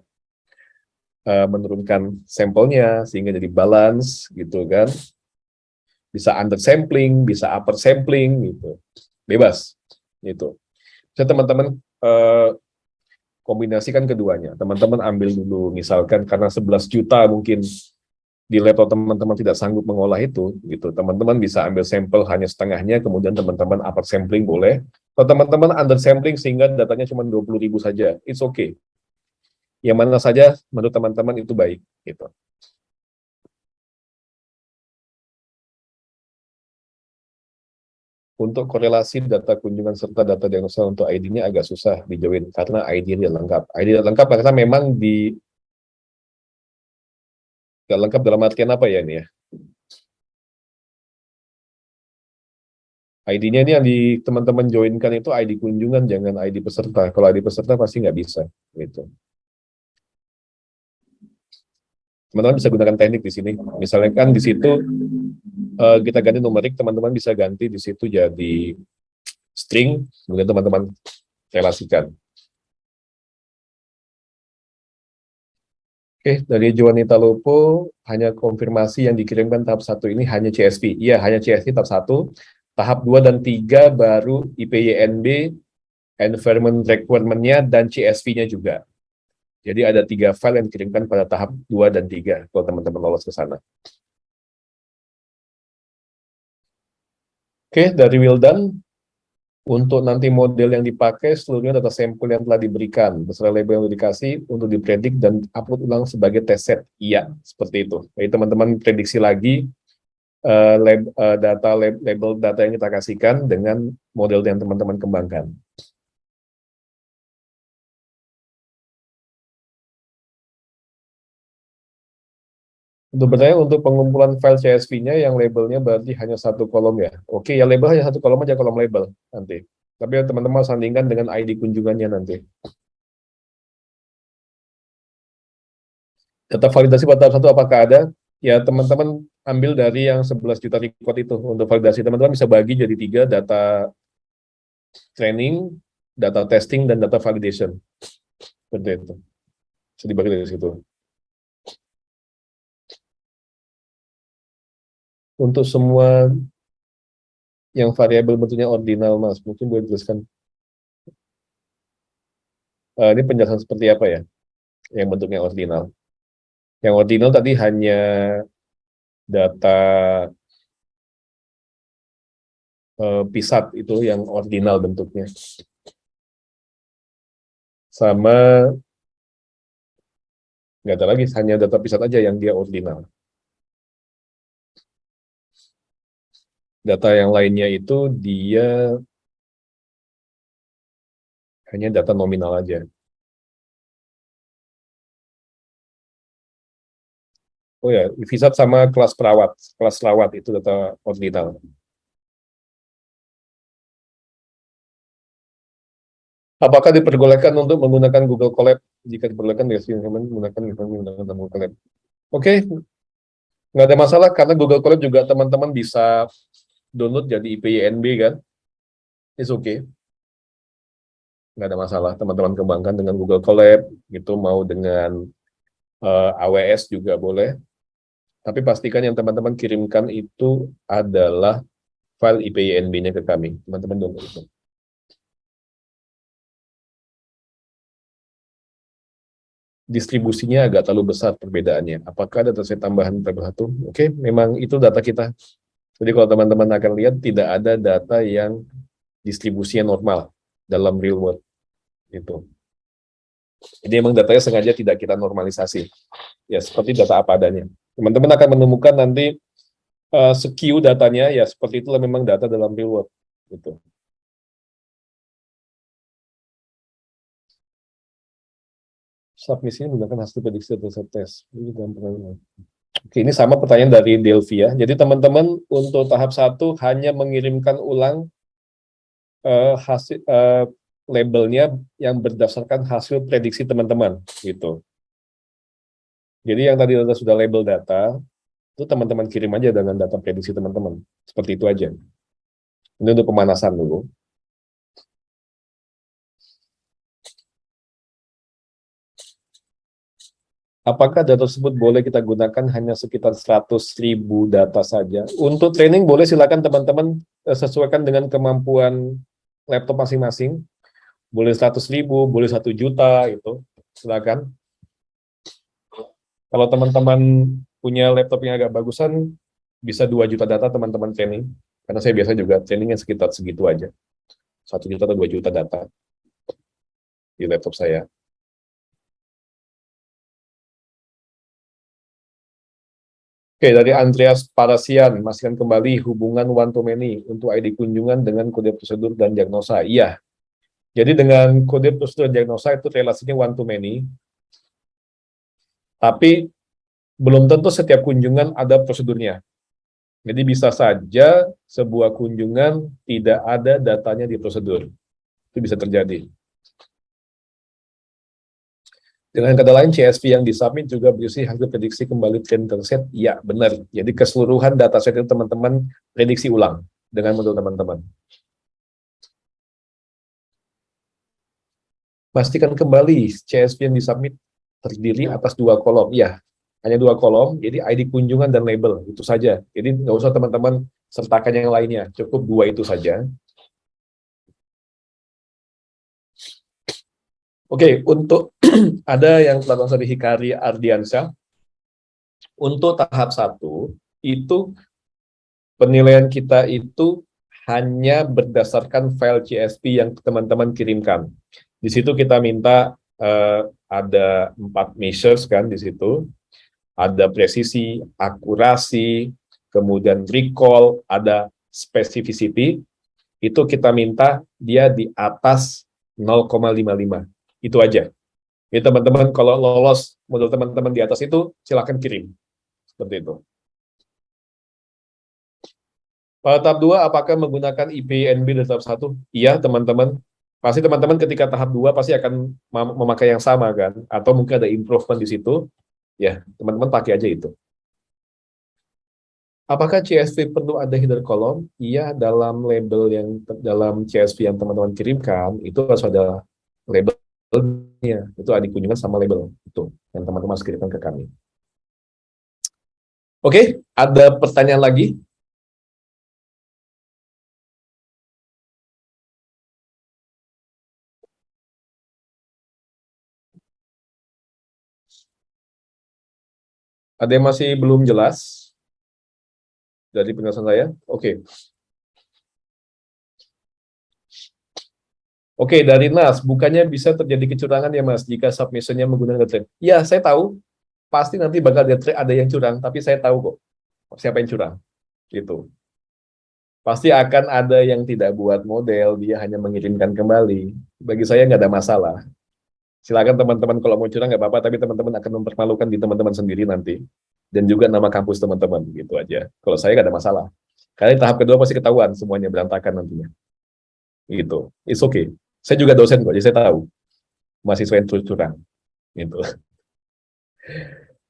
[SPEAKER 3] menurunkan sampelnya sehingga jadi balance gitu kan. Bisa under sampling, bisa upper sampling gitu. Bebas gitu. Jadi teman-teman kombinasikan keduanya. Teman-teman ambil dulu misalkan karena 11 juta mungkin di laptop teman-teman tidak sanggup mengolah itu gitu. Teman-teman bisa ambil sampel hanya setengahnya, kemudian teman-teman upper sampling boleh. Atau teman-teman under sampling sehingga datanya cuma 20.000 saja. It's okay. Yang mana saja menurut teman-teman itu baik gitu. Untuk korelasi data kunjungan serta data diagnosa untuk ID-nya agak susah dijoin karena ID tidak lengkap. ID tidak lengkap karena memang tidak lengkap dalam artian apa ya ini ya? ID-nya ini yang di teman-teman joinkan itu ID kunjungan, jangan ID peserta. Kalau ID peserta pasti nggak bisa gitu. Teman-teman bisa gunakan teknik di sini. Misalnya kan di situ kita ganti numerik, teman-teman bisa ganti di situ jadi string, kemudian teman-teman relasikan. Oke, dari Juanita Lopo, hanya konfirmasi yang dikirimkan tahap 1 ini hanya CSV. Iya, hanya CSV tahap 1. Tahap 2 dan 3 baru IPYNB, environment requirement-nya, dan CSV-nya juga. Jadi ada 3 file yang dikirimkan pada tahap 2 dan 3, kalau teman-teman lolos ke sana. Oke, dari Wildan, untuk nanti model yang dipakai, seluruhnya data sampel yang telah diberikan, beserta label yang dikasih untuk dipredik dan upload ulang sebagai test set. Iya, seperti itu. Jadi teman-teman prediksi lagi label data yang kita kasihkan dengan model yang teman-teman kembangkan. Untuk bertanya untuk pengumpulan file CSV-nya yang labelnya berarti hanya satu kolom ya. Oke, ya label hanya satu kolom aja, kolom label nanti. Tapi teman-teman sandingkan dengan ID kunjungannya nanti. Data validasi pada tahap 1 apakah ada? Ya teman-teman ambil dari yang 11 juta record itu untuk validasi. Teman-teman bisa bagi jadi 3, data training, data testing, dan data validation. Seperti itu. Bisa dibagi dari situ. Untuk semua yang variabel bentuknya ordinal, Mas, mungkin boleh jelaskan. Ini penjelasan seperti apa ya, yang bentuknya ordinal? Yang ordinal tadi hanya data pisat itu yang ordinal bentuknya. Sama nggak ada lagi, hanya data pisat aja yang dia ordinal. Data yang lainnya itu dia hanya data nominal aja. Oh ya, visat sama kelas perawat itu data ordinal. Apakah diperbolehkan untuk menggunakan Google Colab? Jika diperbolehkan, menggunakan Google Colab. Oke, nggak ada masalah karena Google Colab juga teman-teman bisa download jadi IPYNB kan. It's okay. Nggak ada masalah. Teman-teman kembangkan dengan Google Colab, gitu mau dengan AWS juga boleh. Tapi pastikan yang teman-teman kirimkan itu adalah file IPYNB-nya ke kami. Teman-teman download itu. Distribusinya agak terlalu besar perbedaannya. Apakah ada dataset tambahan satu? Oke, memang itu data kita. Jadi kalau teman-teman akan lihat, tidak ada data yang distribusinya normal dalam real world. Itu. Jadi memang datanya sengaja tidak kita normalisasi. Ya, seperti data apa adanya. Teman-teman akan menemukan nanti skew datanya, ya seperti itulah memang data dalam real world. Gitu. Submisinya menggunakan hasil prediksi data tes. Ini gampang. Oke, ini sama pertanyaan dari Delvia. Jadi teman-teman untuk tahap 1 hanya mengirimkan ulang hasil labelnya yang berdasarkan hasil prediksi teman-teman, gitu. Jadi yang tadi sudah label data, itu teman-teman kirim aja dengan data prediksi teman-teman. Seperti itu aja. Ini untuk pemanasan dulu. Apakah data tersebut boleh kita gunakan hanya sekitar 100.000 data saja? Untuk training boleh, silakan teman-teman sesuaikan dengan kemampuan laptop masing-masing. Boleh 100.000, boleh 1 juta, itu silakan. Kalau teman-teman punya laptop yang agak bagusan, bisa 2 juta data teman-teman training. Karena saya biasa juga trainingnya sekitar segitu aja. 1 juta atau 2 juta data di laptop saya. Oke, dari Andreas Parasian, masihkan kembali hubungan one to many untuk ID kunjungan dengan kode prosedur dan diagnosa. Iya, jadi dengan kode prosedur dan diagnosa itu relasinya one to many, tapi belum tentu setiap kunjungan ada prosedurnya. Jadi bisa saja sebuah kunjungan tidak ada datanya di prosedur. Itu bisa terjadi. Dengan kata lain, CSV yang disubmit juga berisi hasil prediksi kembali trend dataset. Ya, benar. Jadi keseluruhan dataset itu teman-teman prediksi ulang dengan menurut teman-teman. Pastikan kembali CSV yang disubmit terdiri atas 2 kolom. Ya, hanya 2 kolom, jadi ID kunjungan dan label, itu saja. Jadi nggak usah teman-teman sertakan yang lainnya, cukup 2 itu saja. Oke, untuk ada yang telah dari Hikari Ardiansyah, untuk tahap 1, itu penilaian kita itu hanya berdasarkan file CSV yang teman-teman kirimkan. Di situ kita minta ada 4 measures kan di situ. Ada presisi, akurasi, kemudian recall, ada specificity. Itu kita minta dia di atas 0,55. Itu aja. Jadi teman-teman kalau lolos model teman-teman di atas itu, silakan kirim. Seperti itu. Pada tahap 2, apakah menggunakan IPYNB di tahap 1? Iya, teman-teman. Pasti teman-teman ketika tahap 2 pasti akan memakai yang sama, kan? Atau mungkin ada improvement di situ. Ya, teman-teman pakai aja itu. Apakah CSV perlu ada header column? Iya, dalam label yang dalam CSV yang teman-teman kirimkan, itu harus ada labelnya. Itu ada kunjungan sama label. Itu yang teman-teman harus kirimkan ke kami. Oke, ada pertanyaan lagi? Ada yang masih belum jelas dari penjelasan saya? Oke. Oke, dari Nas, bukannya bisa terjadi kecurangan ya Mas, jika submission-nya menggunakan dead trade? Ya, saya tahu, pasti nanti bakal dead trade ada yang curang, tapi saya tahu kok, siapa yang curang. Gitu. Pasti akan ada yang tidak buat model, dia hanya mengirimkan kembali. Bagi saya nggak ada masalah. Silakan teman-teman kalau mau curang nggak apa-apa, tapi teman-teman akan mempermalukan di teman-teman sendiri nanti. Dan juga nama kampus teman-teman, gitu aja. Kalau saya nggak ada masalah. Karena di tahap kedua pasti ketahuan semuanya berantakan nantinya. Gitu. It's okay. Saya juga dosen kok, jadi saya tahu mahasiswa yang curang. Gitu.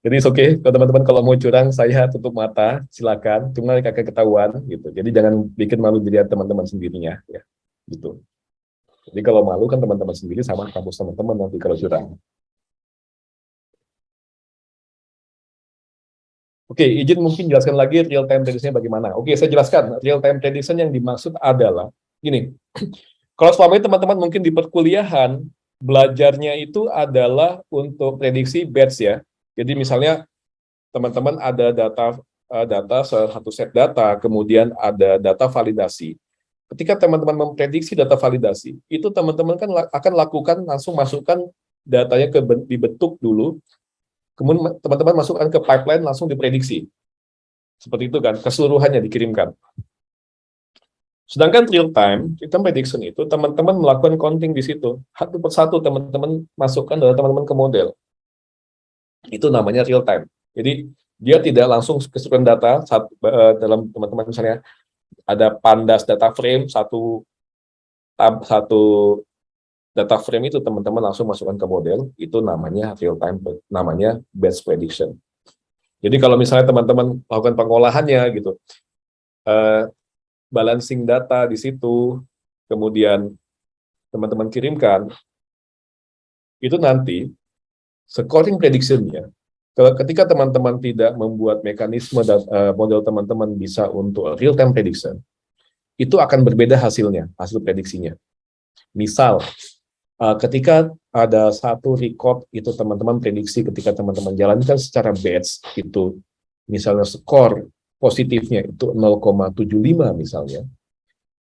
[SPEAKER 3] Jadi oke, kalau teman-teman kalau mau curang, saya tutup mata, silakan. Cuma kakak ketahuan gitu. Jadi jangan bikin malu diri teman-teman sendirinya, ya. Gitu. Jadi kalau malu kan teman-teman sendiri sama kampus teman-teman nanti kalau curang. Oke, izin mungkin jelaskan lagi real time prediction bagaimana. Oke, saya jelaskan. Real time prediction yang dimaksud adalah gini. Kalau selama ini teman-teman mungkin di perkuliahan belajarnya itu adalah untuk prediksi batch ya. Jadi misalnya teman-teman ada data satu set data, kemudian ada data validasi. Ketika teman-teman memprediksi data validasi, itu teman-teman kan akan lakukan langsung masukkan datanya dibentuk dulu, kemudian teman-teman masukkan ke pipeline langsung diprediksi. Seperti itu kan, keseluruhannya dikirimkan. Sedangkan real time prediction itu teman-teman melakukan counting di situ. Satu persatu teman-teman masukkan data teman-teman ke model. Itu namanya real time. Jadi dia tidak langsung keseluruhan data dalam teman-teman misalnya ada pandas data frame satu data frame itu teman-teman langsung masukkan ke model, itu namanya real time, namanya batch prediction. Jadi kalau misalnya teman-teman melakukan pengolahannya gitu, balancing data di situ, kemudian teman-teman kirimkan, itu nanti scoring prediction-nya, ketika teman-teman tidak membuat mekanisme dan model teman-teman bisa untuk real time prediction, itu akan berbeda hasilnya, hasil prediksinya. Misal, ketika ada satu record itu teman-teman prediksi ketika teman-teman jalankan secara batch itu misalnya skor positifnya itu 0,75 misalnya,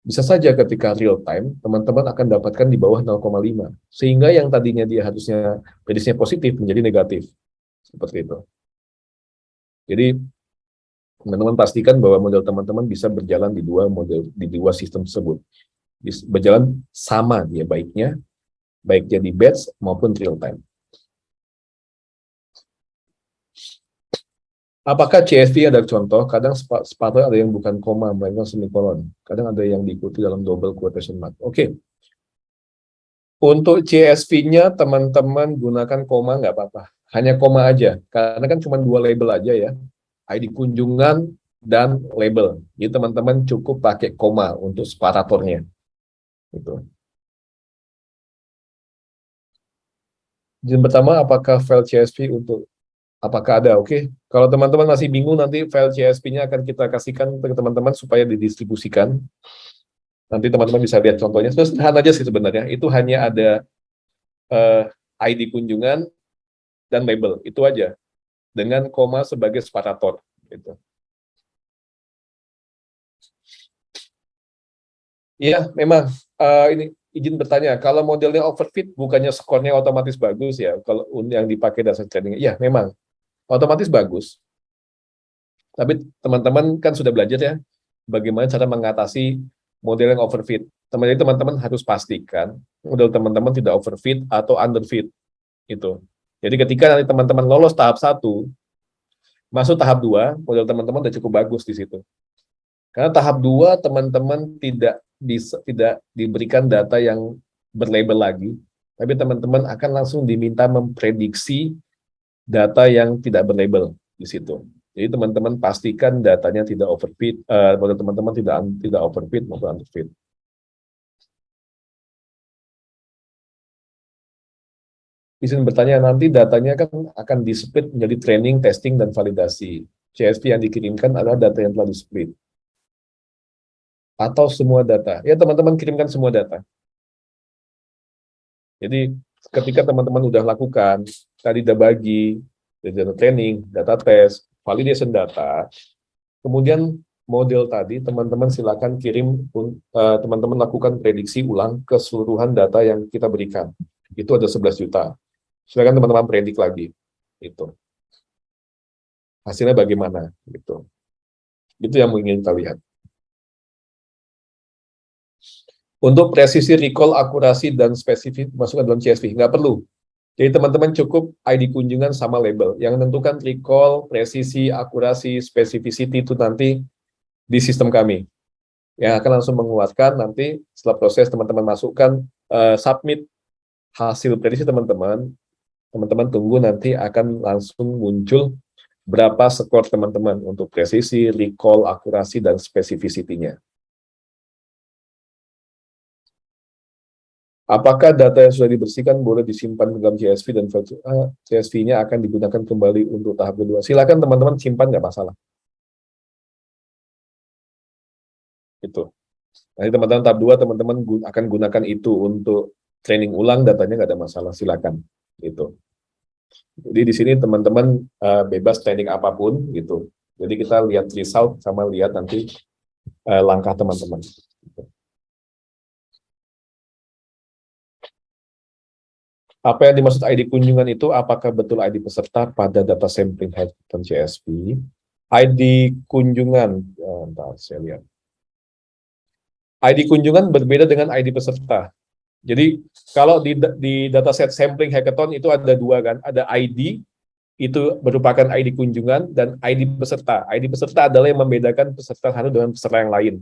[SPEAKER 3] bisa saja ketika real time teman-teman akan dapatkan di bawah 0,5 sehingga yang tadinya dia harusnya prediksinya positif menjadi negatif seperti itu. Jadi teman-teman pastikan bahwa model teman-teman bisa berjalan di dua sistem tersebut, berjalan sama dia baiknya, baik jadi batch maupun real time. Apakah CSV ada contoh? Kadang sepatu ada yang bukan koma, melainkan semikolon. Kadang ada yang diikuti dalam double quotation mark. Oke. Untuk CSV-nya teman-teman gunakan koma nggak apa-apa. Hanya koma aja. Karena kan cuma 2 label aja ya. ID kunjungan dan label. Jadi teman-teman cukup pakai koma untuk separatornya. Gitu. Izin pertama, apakah file CSV untuk apakah ada? Oke. Kalau teman-teman masih bingung, nanti file CSV-nya akan kita kasihkan ke teman-teman supaya didistribusikan. Nanti teman-teman bisa lihat contohnya. Sederhana aja sih sebenarnya. Itu hanya ada ID kunjungan dan label. Itu aja. Dengan koma sebagai separator. Gitu. Iya, memang. Ini izin bertanya, kalau modelnya overfit bukannya skornya otomatis bagus ya? Kalau yang dipakai dasar training, ya memang otomatis bagus. Tapi teman-teman kan sudah belajar ya, bagaimana cara mengatasi model yang overfit. Teman-teman harus pastikan model teman-teman tidak overfit atau underfit. Itu. Jadi ketika nanti teman-teman lolos tahap 1, masuk tahap 2, model teman-teman sudah cukup bagus di situ. Karena tahap 2 teman-teman tidak diberikan data yang berlabel lagi, tapi teman-teman akan langsung diminta memprediksi data yang tidak berlabel di situ. Jadi teman-teman pastikan datanya tidak overfit, model teman-teman tidak overfit maupun underfit. Izin bertanya, nanti datanya kan akan di-split menjadi training, testing, dan validasi. CSV yang dikirimkan adalah data yang telah di-split. Atau semua data. Ya, teman-teman kirimkan semua data. Jadi, ketika teman-teman udah lakukan, tadi udah bagi, data training, data test, validation data, kemudian model tadi, teman-teman silakan kirim, teman-teman lakukan prediksi ulang keseluruhan data yang kita berikan. Itu ada 11 juta. Silakan teman-teman predik lagi. Itu. Hasilnya bagaimana? Gitu. Itu yang ingin kita lihat. Untuk presisi, recall, akurasi, dan spesifik masukkan dalam CSV. Nggak perlu. Jadi teman-teman cukup ID kunjungan sama label. Yang menentukan recall, presisi, akurasi, specificity itu nanti di sistem kami. Yang akan langsung menguatkan nanti setelah proses teman-teman masukkan, submit hasil prediksi teman-teman Teman-teman tunggu nanti akan langsung muncul berapa skor teman-teman untuk presisi, recall, akurasi, dan spesifisitinya. Apakah data yang sudah dibersihkan boleh disimpan dalam CSV dan CSV-nya akan digunakan kembali untuk tahap kedua? Silakan teman-teman simpan, nggak masalah. Itu. Nanti teman-teman tahap 2 teman-teman akan gunakan itu untuk training ulang, datanya nggak ada masalah, silakan. Gitu. Jadi di sini teman-teman bebas training apapun gitu. Jadi kita lihat result sama lihat nanti langkah teman-teman. Apa yang dimaksud ID kunjungan itu? Apakah betul ID peserta pada data sampling hackathon CSV? ID kunjungan, bentar, saya lihat. ID kunjungan berbeda dengan ID peserta. Jadi kalau di dataset sampling hackathon itu ada dua kan, ada ID itu merupakan ID kunjungan dan ID peserta. ID peserta adalah yang membedakan peserta satu dengan peserta yang lain.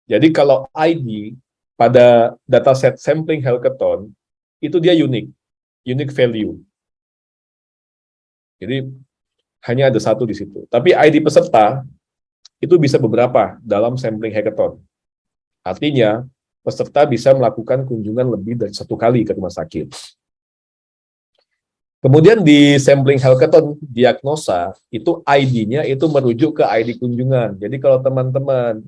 [SPEAKER 3] Jadi kalau ID pada dataset sampling hackathon itu dia unique value. Jadi hanya ada satu di situ. Tapi ID peserta itu bisa beberapa dalam sampling hackathon. Artinya peserta bisa melakukan kunjungan lebih dari satu kali ke rumah sakit. Kemudian di sampling hackathon diagnosa itu ID-nya itu merujuk ke ID kunjungan. Jadi kalau teman-teman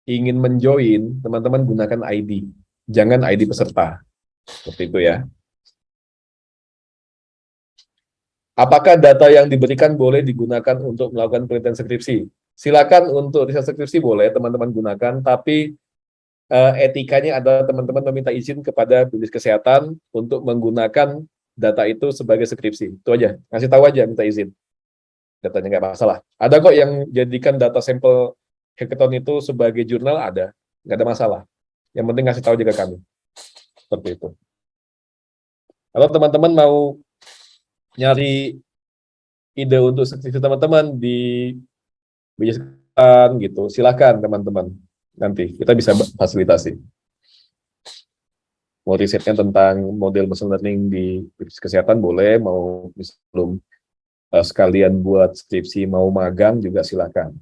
[SPEAKER 3] ingin menjoin, teman-teman gunakan ID, jangan ID peserta. Seperti itu ya. Apakah data yang diberikan boleh digunakan untuk melakukan penelitian skripsi? Silakan untuk riset skripsi boleh teman-teman gunakan, tapi etikanya adalah teman-teman meminta izin kepada bidik kesehatan untuk menggunakan data itu sebagai skripsi. Itu aja, ngasih tahu aja, minta izin. Datanya nggak masalah. Ada kok yang jadikan data sampel hackathon itu sebagai jurnal, ada. Nggak ada masalah. Yang penting ngasih tahu juga kami. Seperti itu. Kalau teman-teman mau nyari ide untuk skripsi teman-teman di bijaksana gitu, silakan teman-teman. Nanti kita bisa fasilitasi. Mau risetnya tentang model machine learning di kesehatan boleh, mau belum sekalian buat skripsi, mau magang juga silakan.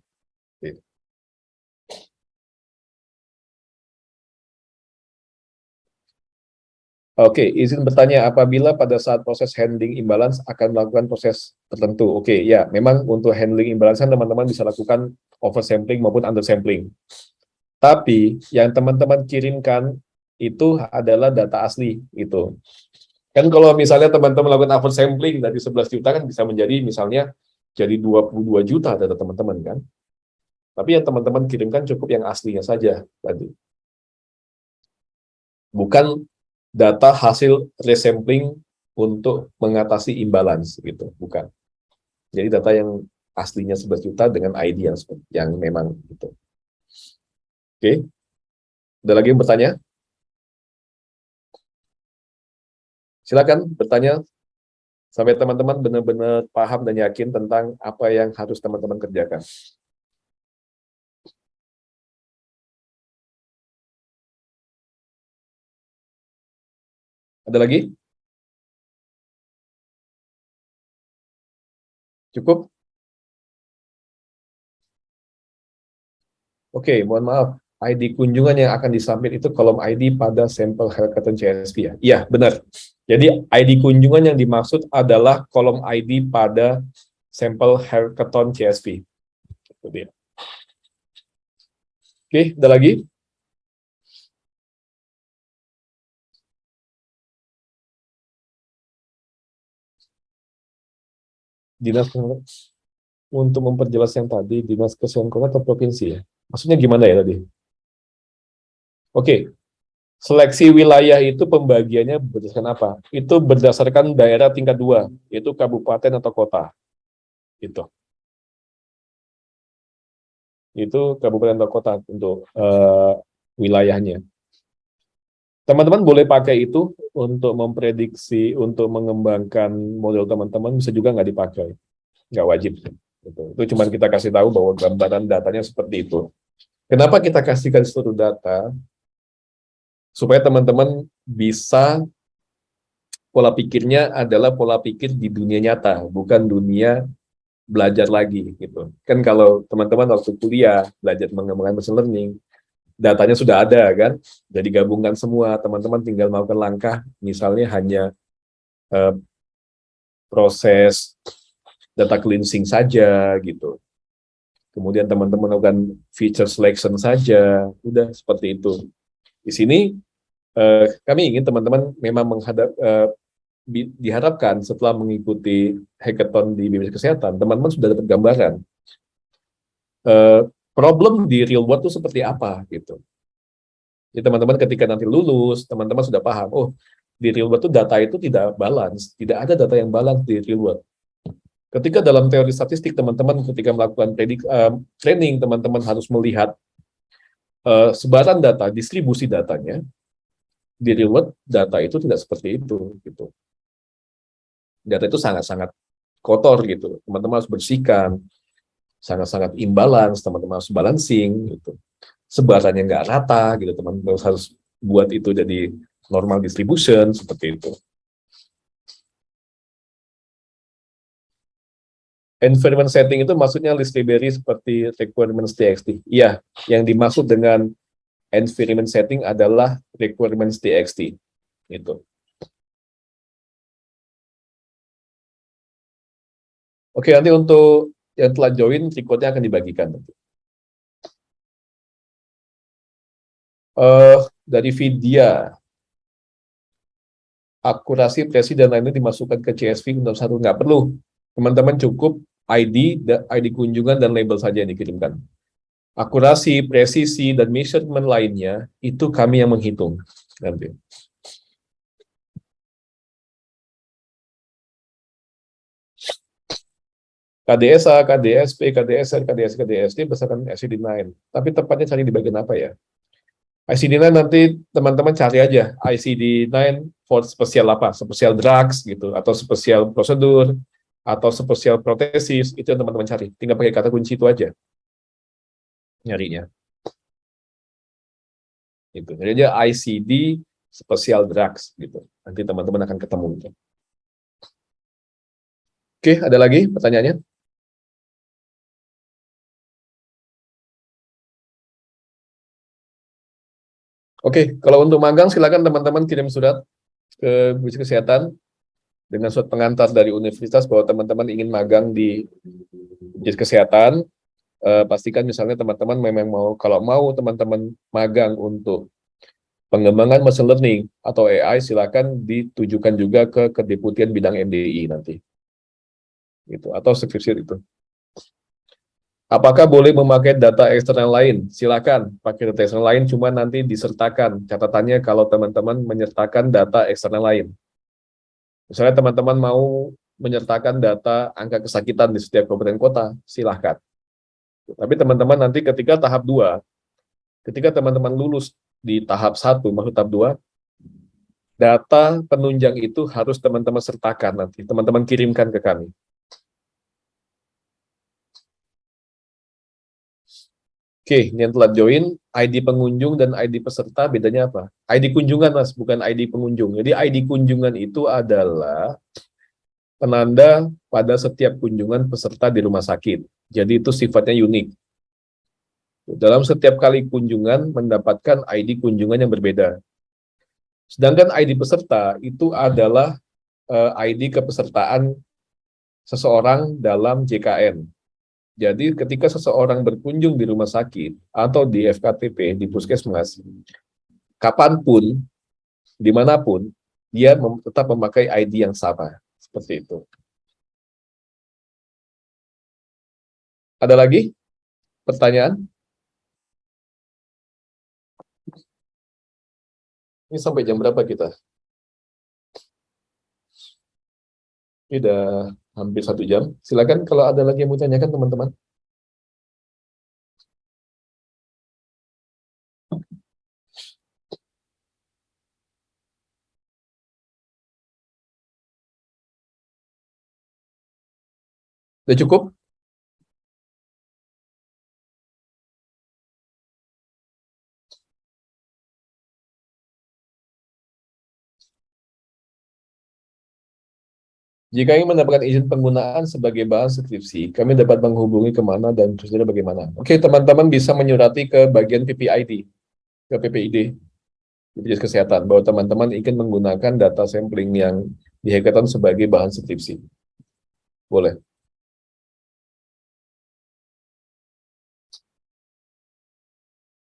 [SPEAKER 3] Oke, izin bertanya, apabila pada saat proses handling imbalance akan melakukan proses tertentu. Oke, ya, memang untuk handling imbalance teman-teman bisa lakukan oversampling maupun undersampling. Tapi yang teman-teman kirimkan itu adalah data asli gitu. Kan kalau misalnya teman-teman melakukan oversampling dari 11 juta kan bisa menjadi misalnya jadi 22 juta data teman-teman kan. Tapi yang teman-teman kirimkan cukup yang aslinya saja tadi. Bukan data hasil resampling untuk mengatasi imbalance gitu, bukan. Jadi data yang aslinya 11 juta dengan ID yang memang gitu. Oke. Ada lagi yang bertanya? Silakan bertanya sampai teman-teman benar-benar paham dan yakin tentang apa yang harus teman-teman kerjakan. Ada lagi? Cukup? Oke, mohon maaf. ID kunjungan yang akan disubmit itu kolom ID pada sampel hackathon CSV ya? Iya, benar. Jadi ID kunjungan yang dimaksud adalah kolom ID pada sampel hackathon CSV. Itu dia. Oke, ada lagi? Dinas untuk memperjelas yang tadi, Dinas Kesehatan Kota atau provinsi ya? Maksudnya gimana ya tadi? Oke, seleksi wilayah itu pembagiannya berdasarkan apa? Itu berdasarkan daerah tingkat 2, yaitu kabupaten atau kota. Itu kabupaten atau kota untuk wilayahnya. Teman-teman boleh pakai itu untuk memprediksi, untuk mengembangkan model teman-teman, bisa juga nggak dipakai. Nggak wajib. Itu cuma kita kasih tahu bahwa gambaran datanya seperti itu. Kenapa kita kasihkan seluruh data? Supaya teman-teman bisa pola pikirnya adalah pola pikir di dunia nyata, bukan dunia belajar lagi gitu. Kan kalau teman-teman waktu kuliah belajar mengembangkan machine learning, datanya sudah ada kan, jadi gabungkan semua, teman-teman tinggal melakukan langkah, misalnya hanya eh, proses data cleansing saja gitu. Kemudian teman-teman melakukan feature selection saja, udah seperti itu. Di sini kami ingin teman-teman memang diharapkan setelah mengikuti hackathon di BPJS Kesehatan, teman-teman sudah dapat gambaran eh, problem di real world itu seperti apa gitu. Jadi teman-teman ketika nanti lulus, teman-teman sudah paham, oh di real world itu data itu tidak balance, tidak ada data yang balance di real world. Ketika dalam teori statistik, teman-teman ketika melakukan training, teman-teman harus melihat sebaran data, distribusi datanya. Di real world, data itu tidak seperti itu. Gitu. Data itu sangat-sangat kotor gitu. Teman-teman harus bersihkan, sangat-sangat imbalance, teman-teman harus balancing. Gitu. Sebarannya nggak rata, gitu. Teman-teman harus buat itu jadi normal distribution, seperti itu. Environment setting itu maksudnya list library seperti requirements txt. Iya, yang dimaksud dengan environment setting adalah requirements txt. Itu. Oke, nanti untuk yang telah join, rekodnya akan dibagikan. Dari Vidya, akurasi, presi, dan lainnya dimasukkan ke CSV untuk satu. Nggak perlu. Teman-teman cukup ID kunjungan, dan label saja yang dikirimkan. Akurasi, presisi, dan measurement lainnya, itu kami yang menghitung. Nanti. KDSA, KDSP, KDSR, KDS, KDSD berdasarkan ICD-9. Tapi tepatnya cari di bagian apa ya? ICD-9 nanti teman-teman cari aja ICD-9 for spesial apa? Spesial drugs gitu, atau spesial prosedur, atau spesial protesis, itu yang teman-teman cari. Tinggal pakai kata kunci itu aja nyarinya. Itu. Jadi aja ICD spesial drugs gitu. Nanti teman-teman akan ketemu. Oke, ada lagi pertanyaannya? Oke, kalau untuk magang silakan teman-teman kirim surat ke Bpjs Kesehatan dengan surat pengantar dari universitas bahwa teman-teman ingin magang di Bpjs Kesehatan. Pastikan misalnya teman-teman memang mau, kalau mau teman-teman magang untuk pengembangan machine learning atau AI, silakan ditujukan juga ke Kedeputian Bidang MDI nanti. Gitu, atau skripsi itu. Apakah boleh memakai data eksternal lain? Silakan pakai data eksternal lain, cuma nanti disertakan. Catatannya kalau teman-teman menyertakan data eksternal lain. Misalnya teman-teman mau menyertakan data angka kesakitan di setiap kabupaten kota, silahkan. Tapi teman-teman nanti ketika tahap 2, ketika teman-teman lulus di tahap 1, maksud tahap 2, data penunjang itu harus teman-teman sertakan nanti. Teman-teman kirimkan ke kami. Oke, ini yang telah join, ID pengunjung dan ID peserta bedanya apa? ID kunjungan, Mas, bukan ID pengunjung. Jadi ID kunjungan itu adalah penanda pada setiap kunjungan peserta di rumah sakit. Jadi itu sifatnya unik. Dalam setiap kali kunjungan mendapatkan ID kunjungan yang berbeda. Sedangkan ID peserta itu adalah ID kepesertaan seseorang dalam JKN. Jadi ketika seseorang berkunjung di rumah sakit atau di FKTP, di puskesmas, kapanpun, dimanapun, dia tetap memakai ID yang sama. Seperti itu. Ada lagi pertanyaan? Ini sampai jam berapa kita? Ini udah hampir 1 jam. Silakan kalau ada lagi yang mau tanyakan teman-teman. Udah cukup? Jika ingin mendapatkan izin penggunaan sebagai bahan skripsi, kami dapat menghubungi kemana dan prosedurnya bagaimana. Oke, teman-teman bisa menyurati ke bagian PPID, ke PPID, BPJS Kesehatan, bahwa teman-teman ingin menggunakan data sampling yang di hackathon sebagai bahan skripsi. Boleh.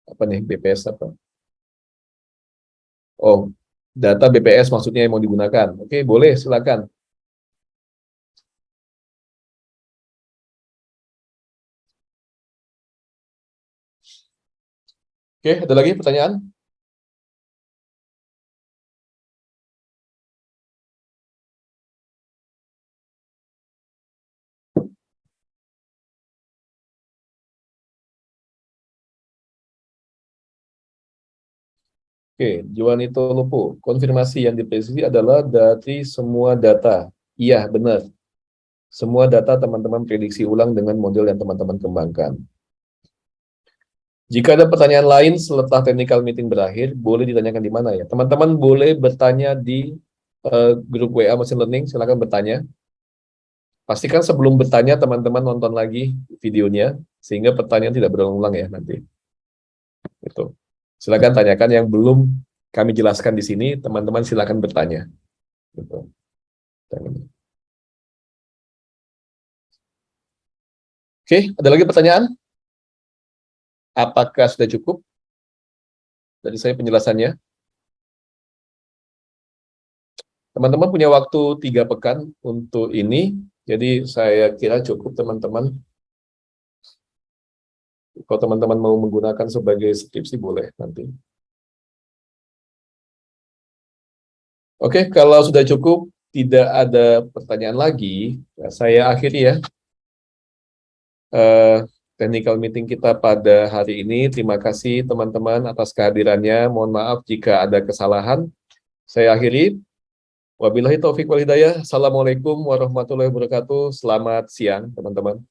[SPEAKER 3] Apa nih, BPS apa? Oh, data BPS maksudnya yang mau digunakan. Oke, boleh, silakan. Oke, ada lagi pertanyaan? Oke, Juanito Lupu, konfirmasi yang diprediksi adalah dari semua data. Iya, benar. Semua data teman-teman prediksi ulang dengan model yang teman-teman kembangkan. Jika ada pertanyaan lain setelah technical meeting berakhir, boleh ditanyakan di mana ya? Teman-teman boleh bertanya di grup WA Machine Learning, silakan bertanya. Pastikan sebelum bertanya, teman-teman nonton lagi videonya, sehingga pertanyaan tidak berulang-ulang ya nanti. Itu. Silakan tanyakan yang belum kami jelaskan di sini, teman-teman silakan bertanya. Gitu. Oke, ada lagi pertanyaan? Apakah sudah cukup dari saya penjelasannya? Teman-teman punya waktu 3 pekan untuk ini, jadi saya kira cukup teman-teman. Kalau teman-teman mau menggunakan sebagai skripsi, boleh nanti. Oke, kalau sudah cukup, tidak ada pertanyaan lagi, ya, saya akhiri ya. Technical meeting kita pada hari ini. Terima kasih teman-teman atas kehadirannya. Mohon maaf jika ada kesalahan. Saya akhiri. Wabillahi taufiq wal hidayah. Assalamualaikum warahmatullahi wabarakatuh. Selamat siang, teman-teman.